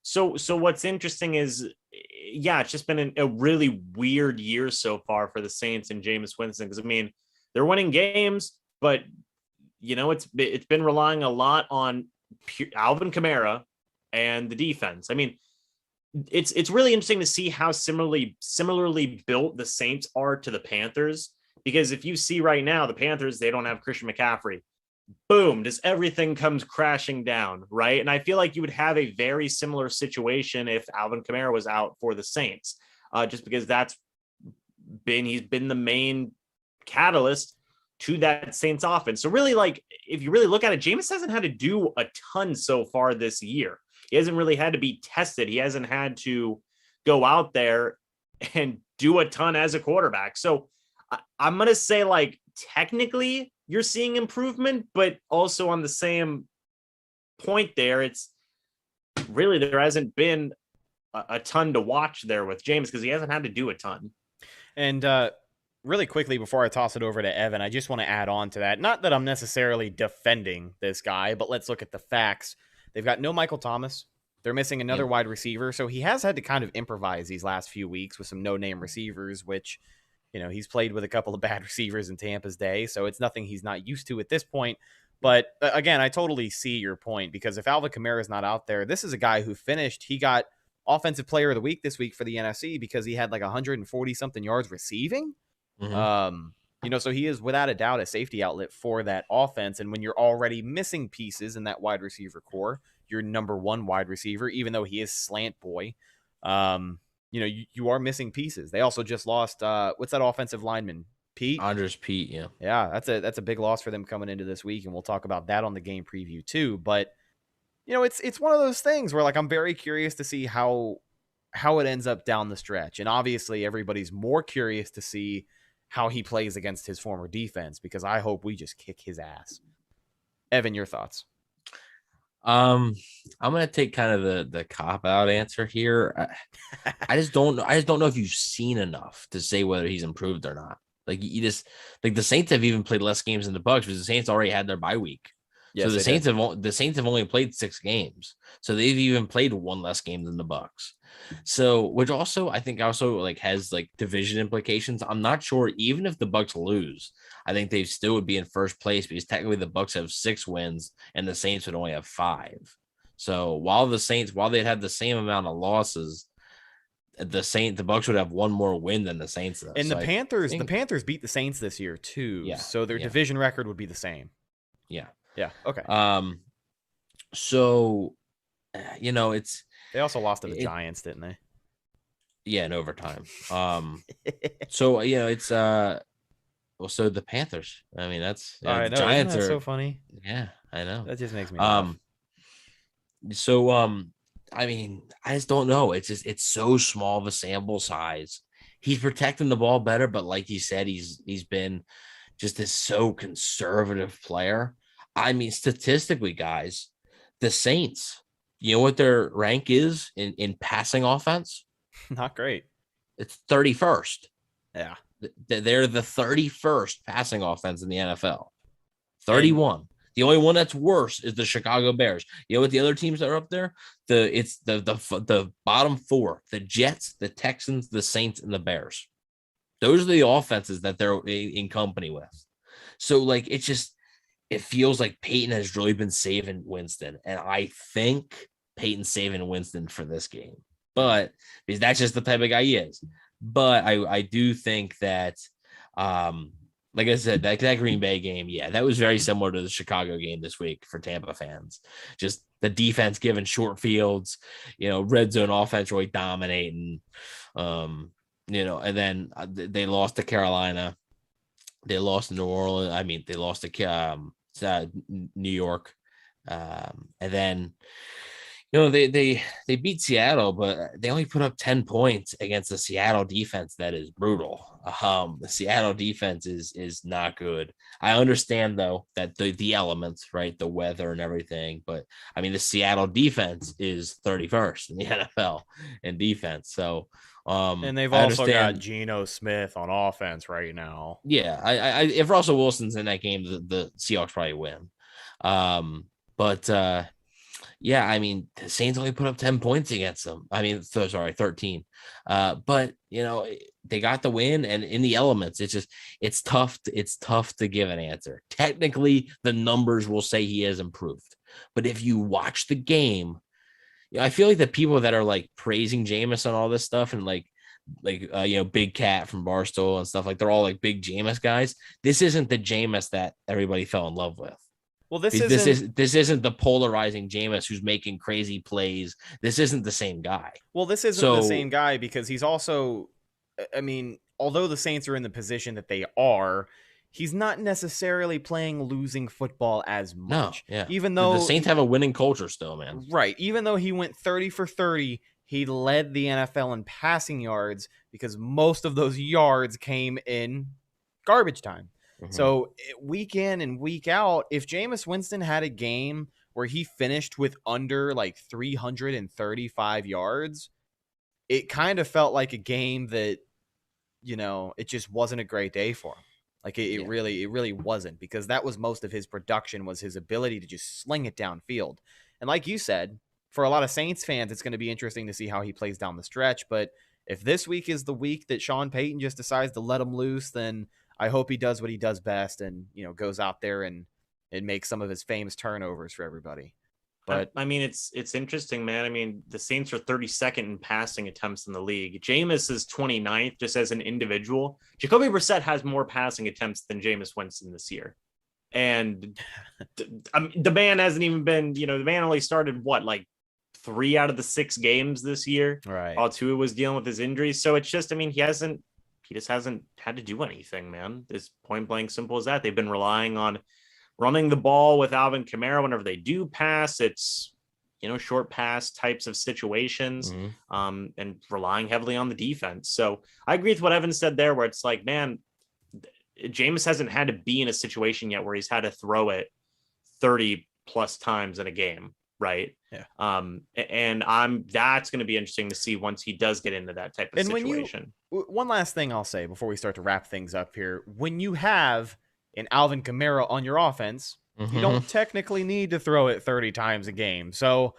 So what's interesting is, it's just been a really weird year so far for the Saints and Jameis Winston. Because I mean, they're winning games, but it's been relying a lot on Alvin Kamara and the defense. I mean, it's really interesting to see how similarly built the Saints are to the Panthers. Because if you see right now, the Panthers, they don't have Christian McCaffrey. Boom, just everything comes crashing down, right? And I feel like you would have a very similar situation if Alvin Kamara was out for the Saints, just because he's been the main catalyst to that Saints offense. So really, if you really look at it, Jameis hasn't had to do a ton so far this year. He hasn't really had to be tested. He hasn't had to go out there and do a ton as a quarterback. So I'm going to say, technically you're seeing improvement, but also on the same point there, it's really, there hasn't been a ton to watch there with James because he hasn't had to do a ton.
And really quickly, before I toss it over to Evan, I just want to add on to that. Not that I'm necessarily defending this guy, but let's look at the facts. They've got no Michael Thomas. They're missing another wide receiver. So he has had to kind of improvise these last few weeks with some no-name receivers, which, he's played with a couple of bad receivers in Tampa's day. So it's nothing he's not used to at this point. But again, I totally see your point, because if Alvin Kamara is not out there, this is a guy who he got Offensive Player of the Week this week for the NFC because he had 140 something yards receiving. Mm-hmm. So he is without a doubt a safety outlet for that offense. And when you're already missing pieces in that wide receiver core, your number 1 wide receiver, even though he is slant boy, you are missing pieces. They also just lost, what's that offensive lineman? Pete.
Andres Pete, yeah.
Yeah, that's a big loss for them coming into this week, and we'll talk about that on the game preview too. But it's one of those things where I'm very curious to see how it ends up down the stretch. And obviously everybody's more curious to see how he plays against his former defense, because I hope we just kick his ass. Evan, your thoughts?
I'm gonna take kind of the cop out answer here. I just don't know if you've seen enough to say whether he's improved or not. You just the Saints have even played less games than the Bucs because the Saints already had their bye week. Yes, so the Saints have only played 6 games, so they've even played 1 less game than the Bucs. So, which also I think has division implications. I'm not sure even if the Bucs lose, I think they still would be in first place because technically the Bucs have 6 wins and the Saints would only have 5. So while they'd have the same amount of losses, the Bucs would have 1 more win than the Saints. Though.
And
so
the Panthers beat the Saints this year too.
Yeah,
so their division record would be the same.
Yeah.
Yeah. Okay.
So, it's.
They also lost to the Giants, didn't they?
Yeah, in overtime. So it's so the Panthers. I mean, that's
the
Giants are
so funny.
Yeah, I know.
That just makes me laugh.
So I mean, I just don't know. It's so small of a sample size. He's protecting the ball better, but like you said, he's been just this so conservative player. I mean, statistically, guys, the Saints, you know what their rank is in passing offense?
Not great.
It's 31st.
Yeah.
They're the 31st passing offense in the NFL. 31. The only one that's worse is the Chicago Bears. You know what the other teams that are up there? It's the bottom 4, the Jets, the Texans, the Saints, and the Bears. Those are the offenses that they're in company with. So it feels like Payton has really been saving Winston. And I think Payton's saving Winston for this game. But because that's just the type of guy he is. But I do think that, like I said, that Green Bay game, that was very similar to the Chicago game this week for Tampa fans. Just the defense giving short fields, red zone offense really dominating, and then they lost to Carolina. They lost to New Orleans. I mean, they lost to New York. And then, they beat Seattle, but they only put up 10 points against the Seattle defense that is brutal. The Seattle defense is not good. I understand, though, that the elements, right, the weather and everything, but I mean, the Seattle defense is 31st in the NFL in defense. So,
and they've also got Geno Smith on offense right now.
Yeah, I if Russell Wilson's in that game, the Seahawks probably win. Yeah, I mean, the Saints only put up 10 points against them. I mean, 13. But they got the win, and in the elements, it's tough to give an answer. Technically, the numbers will say he has improved. But if you watch the game, I feel like the people that are praising Jameis and all this stuff and Big Cat from Barstool and stuff, they're all big Jameis guys. This isn't the Jameis that everybody fell in love with.
Well, this
isn't the polarizing Jameis who's making crazy plays. This isn't the same guy.
Well, this isn't the same guy because he's also, I mean, although the Saints are in the position that they are, he's not necessarily playing losing football as much.
No, yeah.
Even though
the Saints have a winning culture still, man.
Right. Even though he went 30 for 30, he led the NFL in passing yards because most of those yards came in garbage time. Mm-hmm. So week in and week out, if Jameis Winston had a game where he finished with under 335 yards, it kind of felt like a game that, it just wasn't a great day for him. It really wasn't, because that was most of his production, was his ability to just sling it downfield. And like you said, for a lot of Saints fans, it's going to be interesting to see how he plays down the stretch. But if this week is the week that Sean Payton just decides to let him loose, then I hope he does what he does best and, goes out there and makes some of his famous turnovers for everybody. But
I mean, it's interesting, man. I mean, the Saints are 32nd in passing attempts in the league. Jameis is 29th just as an individual. Jacoby Brissett has more passing attempts than Jameis Winston this year. And the man hasn't even been, the man only started 3 out of the 6 games this year.
Right.
All 2 was dealing with his injuries. So it's just, I mean, he hasn't he just hasn't had to do anything, man. It's point blank simple as that. They've been relying on running the ball with Alvin Kamara. Whenever they do pass, it's, short pass types of situations, and relying heavily on the defense. So I agree with what Evan said there, where it's like, man, Jameis hasn't had to be in a situation yet where he's had to throw it 30 plus times in a game. Right.
Yeah.
And that's going to be interesting to see once he does get into that type of situation.
One last thing I'll say before we start to wrap things up here. When you have an Alvin Kamara on your offense, you don't technically need to throw it 30 times a game. So,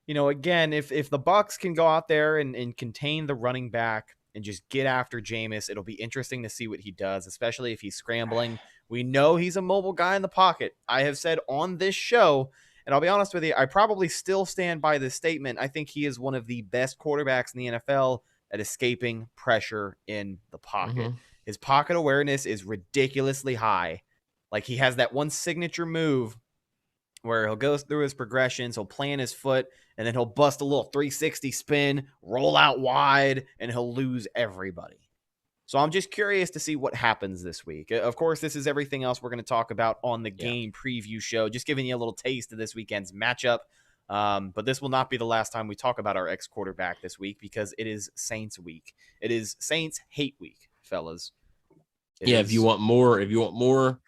again, if the Bucs can go out there and contain the running back and just get after Jameis, it'll be interesting to see what he does, especially if he's scrambling. We know he's a mobile guy in the pocket. I have said on this show, and I'll be honest with you, I probably still stand by this statement. I think he is one of the best quarterbacks in the NFL at escaping pressure in the pocket. His pocket awareness is ridiculously high. Like, he has that one signature move where he'll go through his progressions, he'll plant his foot, and then he'll bust a little 360 spin, roll out wide, and he'll lose everybody. So I'm just curious to see what happens this week. Of course, this is everything else we're going to talk about on the game preview show, just giving you a little taste of this weekend's matchup. But this will not be the last time we talk about our ex-quarterback this week, because it is Saints week. It is Saints hate week, fellas.
If you want more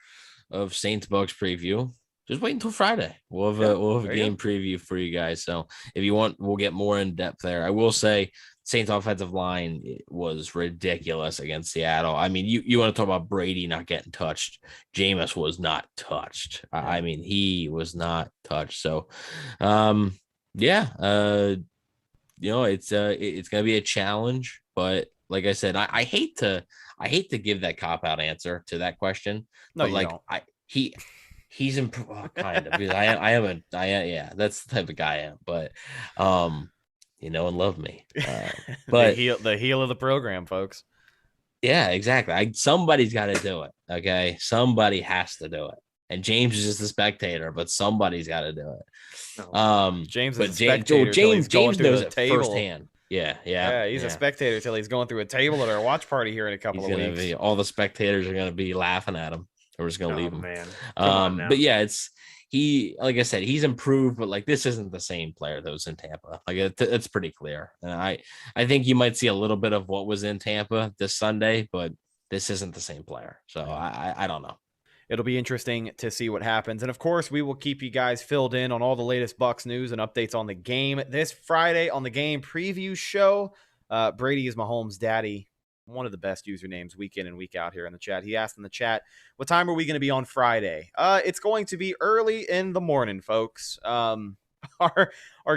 of Saints Bucs preview, just wait until Friday. We'll have a game preview for you guys. So if you want, we'll get more in depth there. I will say, Saints offensive line was ridiculous against Seattle. I mean, you want to talk about Brady not getting touched. Jameis was not touched. I mean, he was not touched. So, it's going to be a challenge. But like I said, I hate to give that cop out answer to that question.
No,
but
you don't.
He's kind of, because that's the type of guy I am. But and love me. But
the heel of the program, folks.
Yeah, exactly. Somebody's got to do it. Okay, somebody has to do it. And James is just a spectator, but somebody's got to do it.
James
but
is a spectator. James
knows it
table.
firsthand. Yeah.
He's a spectator till he's going through a table at our watch party here in a couple of weeks.
All the spectators are going to be laughing at him. We're just going to leave him.
Man.
But yeah, like I said, he's improved, but like, this isn't the same player that was in Tampa. Like, it's pretty clear. And I think you might see a little bit of what was in Tampa this Sunday, but this isn't the same player. So I don't know.
It'll be interesting to see what happens. And of course, we will keep you guys filled in on all the latest Bucs news and updates on the game this Friday on the game preview show. Brady is Mahomes' daddy. One of the best usernames week in and week out here in the chat. He asked in the chat, what time are we going to be on Friday? It's going to be early in the morning, folks. Our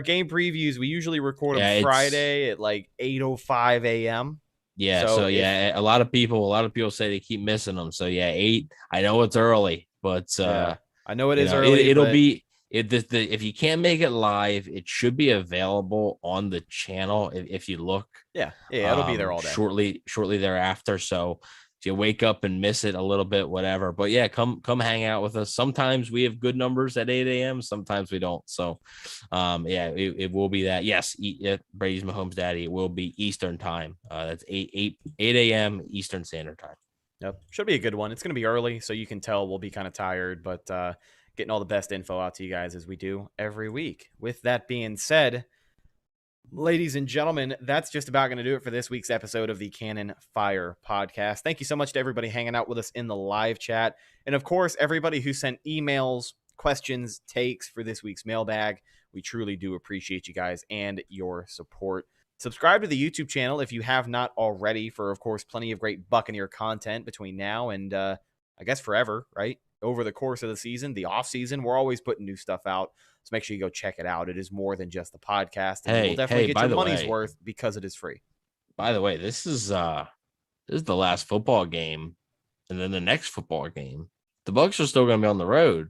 game previews, we usually record them Friday at like 8:05 a.m.
Yeah. So a lot of people say they keep missing them. So 8, I know it's early, but
I know it is early.
It'll be if you can't make it live, it should be available on the channel if you look.
Yeah, it'll be there all day.
Shortly thereafter. So if you wake up and miss it a little bit, whatever. But yeah, come hang out with us. Sometimes we have good numbers at 8 a.m. Sometimes we don't. So it will be that. Yes, Brady's Mahomes' daddy. It will be Eastern time. That's 8 a.m. Eastern Standard Time.
Yep, should be a good one. It's going to be early, so you can tell we'll be kind of tired, but getting all the best info out to you guys as we do every week. With that being said, ladies and gentlemen, that's just about going to do it for this week's episode of the Cannon Fire Podcast. Thank you so much to everybody hanging out with us in the live chat. And of course, everybody who sent emails, questions, takes for this week's mailbag. We truly do appreciate you guys and your support. Subscribe to the YouTube channel if you have not already for, of course, plenty of great Buccaneer content between now and I guess forever, right? Over the course of the season, the off season, we're always putting new stuff out. So make sure you go check it out. It is more than just the podcast. And we'll definitely get your money's worth because it is free.
By the way, this is the last football game, and then the next football game. The Bucs are still going to be on the road,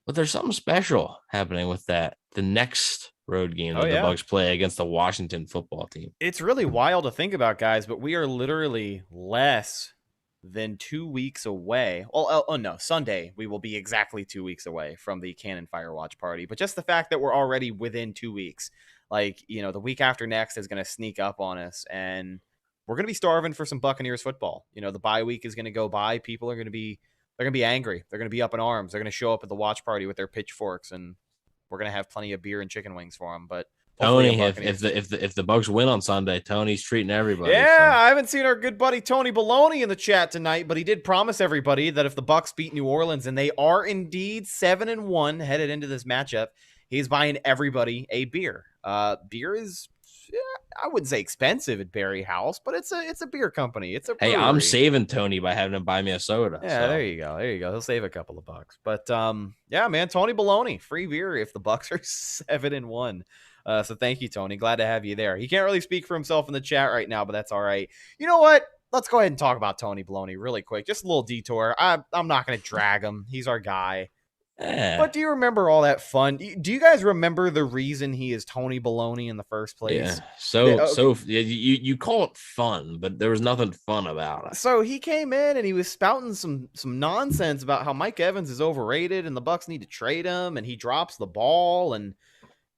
but there's something special happening with that. The next road game that the Bucs play against the Washington football team.
It's really wild to think about, guys, but we are literally less than 2 weeks away. Well, no, Sunday we will be exactly 2 weeks away from the Cannon Fire Watch Party. But just the fact that we're already within 2 weeks, like, the week after next is going to sneak up on us, and we're going to be starving for some Buccaneers football. You know, the bye week is going to go by. People are going to be angry. They're going to be up in arms. They're going to show up at the watch party with their pitchforks, and we're going to have plenty of beer and chicken wings for them. But
Tony, if the Bucs win on Sunday, Tony's treating everybody.
Yeah,
so.
I haven't seen our good buddy Tony Baloney in the chat tonight, but he did promise everybody that if the Bucs beat New Orleans, and they are indeed 7-1 headed into this matchup, he's buying everybody a beer. Beer is, I wouldn't say expensive at Berry House, but it's a beer company. It's a brewery.
Hey, I'm saving Tony by having him buy me a soda.
Yeah,
so.
there you go. He'll save a couple of bucks. But yeah, man, Tony Baloney, free beer if the Bucs are 7-1. So thank you, Tony. Glad to have you there. He can't really speak for himself in the chat right now, but that's all right. You know what? Let's go ahead and talk about Tony Baloney really quick. Just a little detour. I'm not going to drag him. He's our guy. But do you remember all that fun? Do you guys remember the reason he is Tony Baloney in the first place?
Yeah. So you call it fun, but there was nothing fun about it.
So he came in and he was spouting some nonsense about how Mike Evans is overrated and the Bucs need to trade him, and he drops the ball, and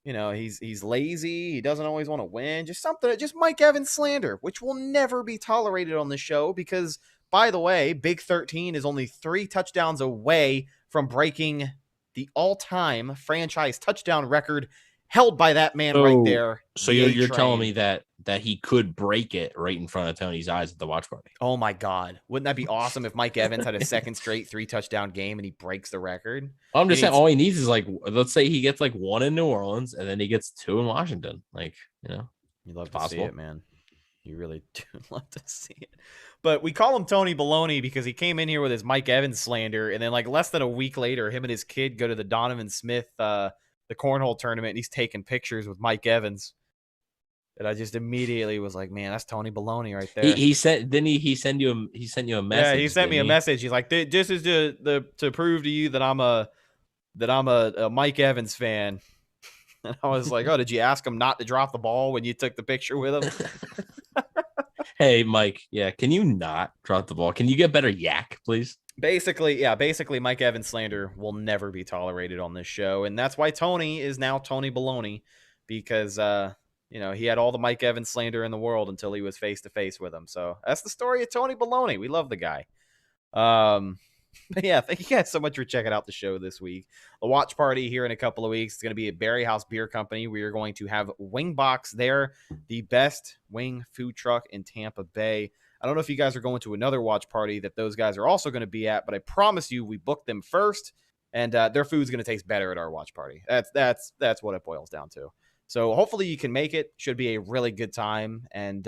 you know, he's lazy. He doesn't always want to win. Just Mike Evans slander, which will never be tolerated on the show because, by the way, Big 13 is only 3 touchdowns away from breaking the all-time franchise touchdown record held by that man right there.
So you're telling me that he could break it right in front of Tony's eyes at the watch party?
Oh my God. Wouldn't that be awesome if Mike Evans had a second straight 3-touchdown game and he breaks the record?
I'm just saying all he needs is let's say he gets 1 in New Orleans and then he gets 2 in Washington. You
love to see it, man. You really do love to see it. But we call him Tony Baloney because he came in here with his Mike Evans slander, and then less than a week later, him and his kid go to the Donovan Smith the cornhole tournament, and he's taking pictures with Mike Evans. And I just immediately was like, man, that's Tony Baloney right there.
He sent you a message.
Yeah, he sent me a message. He's like, this is to prove to you that I'm a Mike Evans fan. And I was like, oh, did you ask him not to drop the ball when you took the picture with him?
Hey, Mike. Yeah, can you not drop the ball? Can you get better yak, please?
Basically, Mike Evans slander will never be tolerated on this show, and that's why Tony is now Tony Baloney, because he had all the Mike Evans slander in the world until he was face to face with him. So that's the story of Tony Baloney. We love the guy. But yeah, thank you guys so much for checking out the show this week. The watch party here in a couple of weeks. It's going to be at Berry House Beer Company. We are going to have Wing Box there, the best wing food truck in Tampa Bay. I don't know if you guys are going to another watch party that those guys are also going to be at, but I promise you we booked them first, and their food's going to taste better at our watch party. That's what it boils down to. So hopefully you can make it. Should be a really good time, and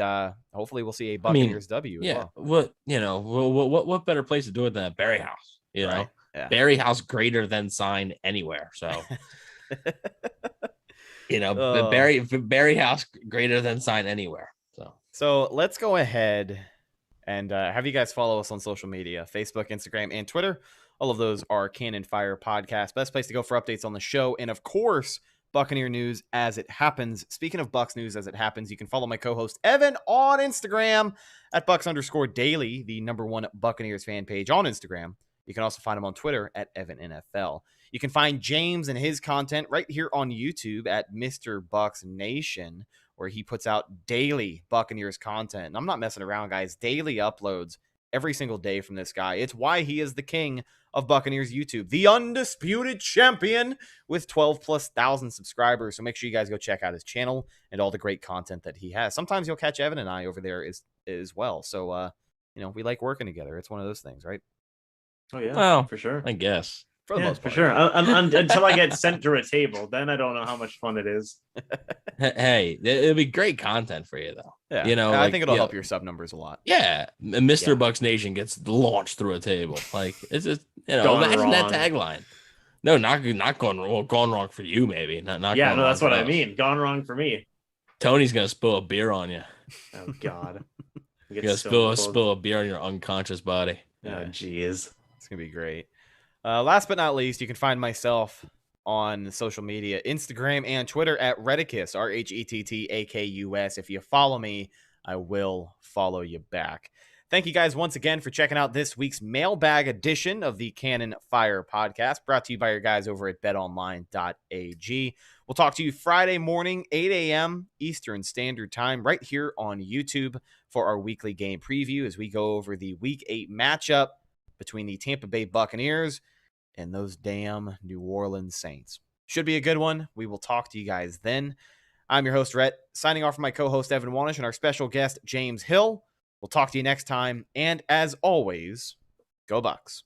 hopefully we'll see a Buccaneers W.
Yeah.
As well.
What better place to do it than at Berry House? You know,
right? Yeah.
Berry House greater than sign anywhere. So, Berry House greater than sign anywhere.
So let's go ahead and have you guys follow us on social media, Facebook, Instagram, and Twitter. All of those are Cannon Fire Podcast. Best place to go for updates on the show. And of course, Buccaneer news as it happens. Speaking of Bucs news as it happens, you can follow my co-host Evan on Instagram at Bucs_daily, the #1 Buccaneers fan page on Instagram. You can also find him on Twitter at EvanNFL. You can find James and his content right here on YouTube at Mr. Bucs Nation, where he puts out daily Buccaneers content. And I'm not messing around, guys. Daily uploads every single day from this guy. It's why he is the king of Buccaneers YouTube, the undisputed champion with 12,000+ subscribers. So make sure you guys go check out his channel and all the great content that he has. Sometimes you'll catch Evan and I over there as well. So, we like working together. It's one of those things, right?
Oh, yeah.
Well,
for sure.
I guess.
For the most part.
For sure. Until I get sent to a table, then I don't know how much fun it is.
Hey, it'll be great content for you, though.
Yeah. I think it'll help your sub numbers a lot.
Yeah. Mr. Bucs Nation gets launched through a table. It's just, imagine that tagline. No, not going wrong. Well, gone wrong for you, maybe. Not
yeah, no, that's what I mean. Gone wrong for me.
Tony's going to spill a beer on you.
Oh, God.
You're going to spill a beer on your unconscious body.
Oh, jeez.
It's going to be great. Last but not least, you can find myself on social media, Instagram and Twitter at Redicus, RHETTAKUS. If you follow me, I will follow you back. Thank you guys once again for checking out this week's mailbag edition of the Cannon Fire podcast, brought to you by your guys over at betonline.ag. We'll talk to you Friday morning, 8 a.m. Eastern Standard Time, right here on YouTube for our weekly game preview as we go over the Week 8 matchup between the Tampa Bay Buccaneers and those damn New Orleans Saints. Should be a good one. We will talk to you guys then. I'm your host, Rhett, signing off from my co-host, Evan Wanish, and our special guest, James Hill. We'll talk to you next time, and as always, go Bucs.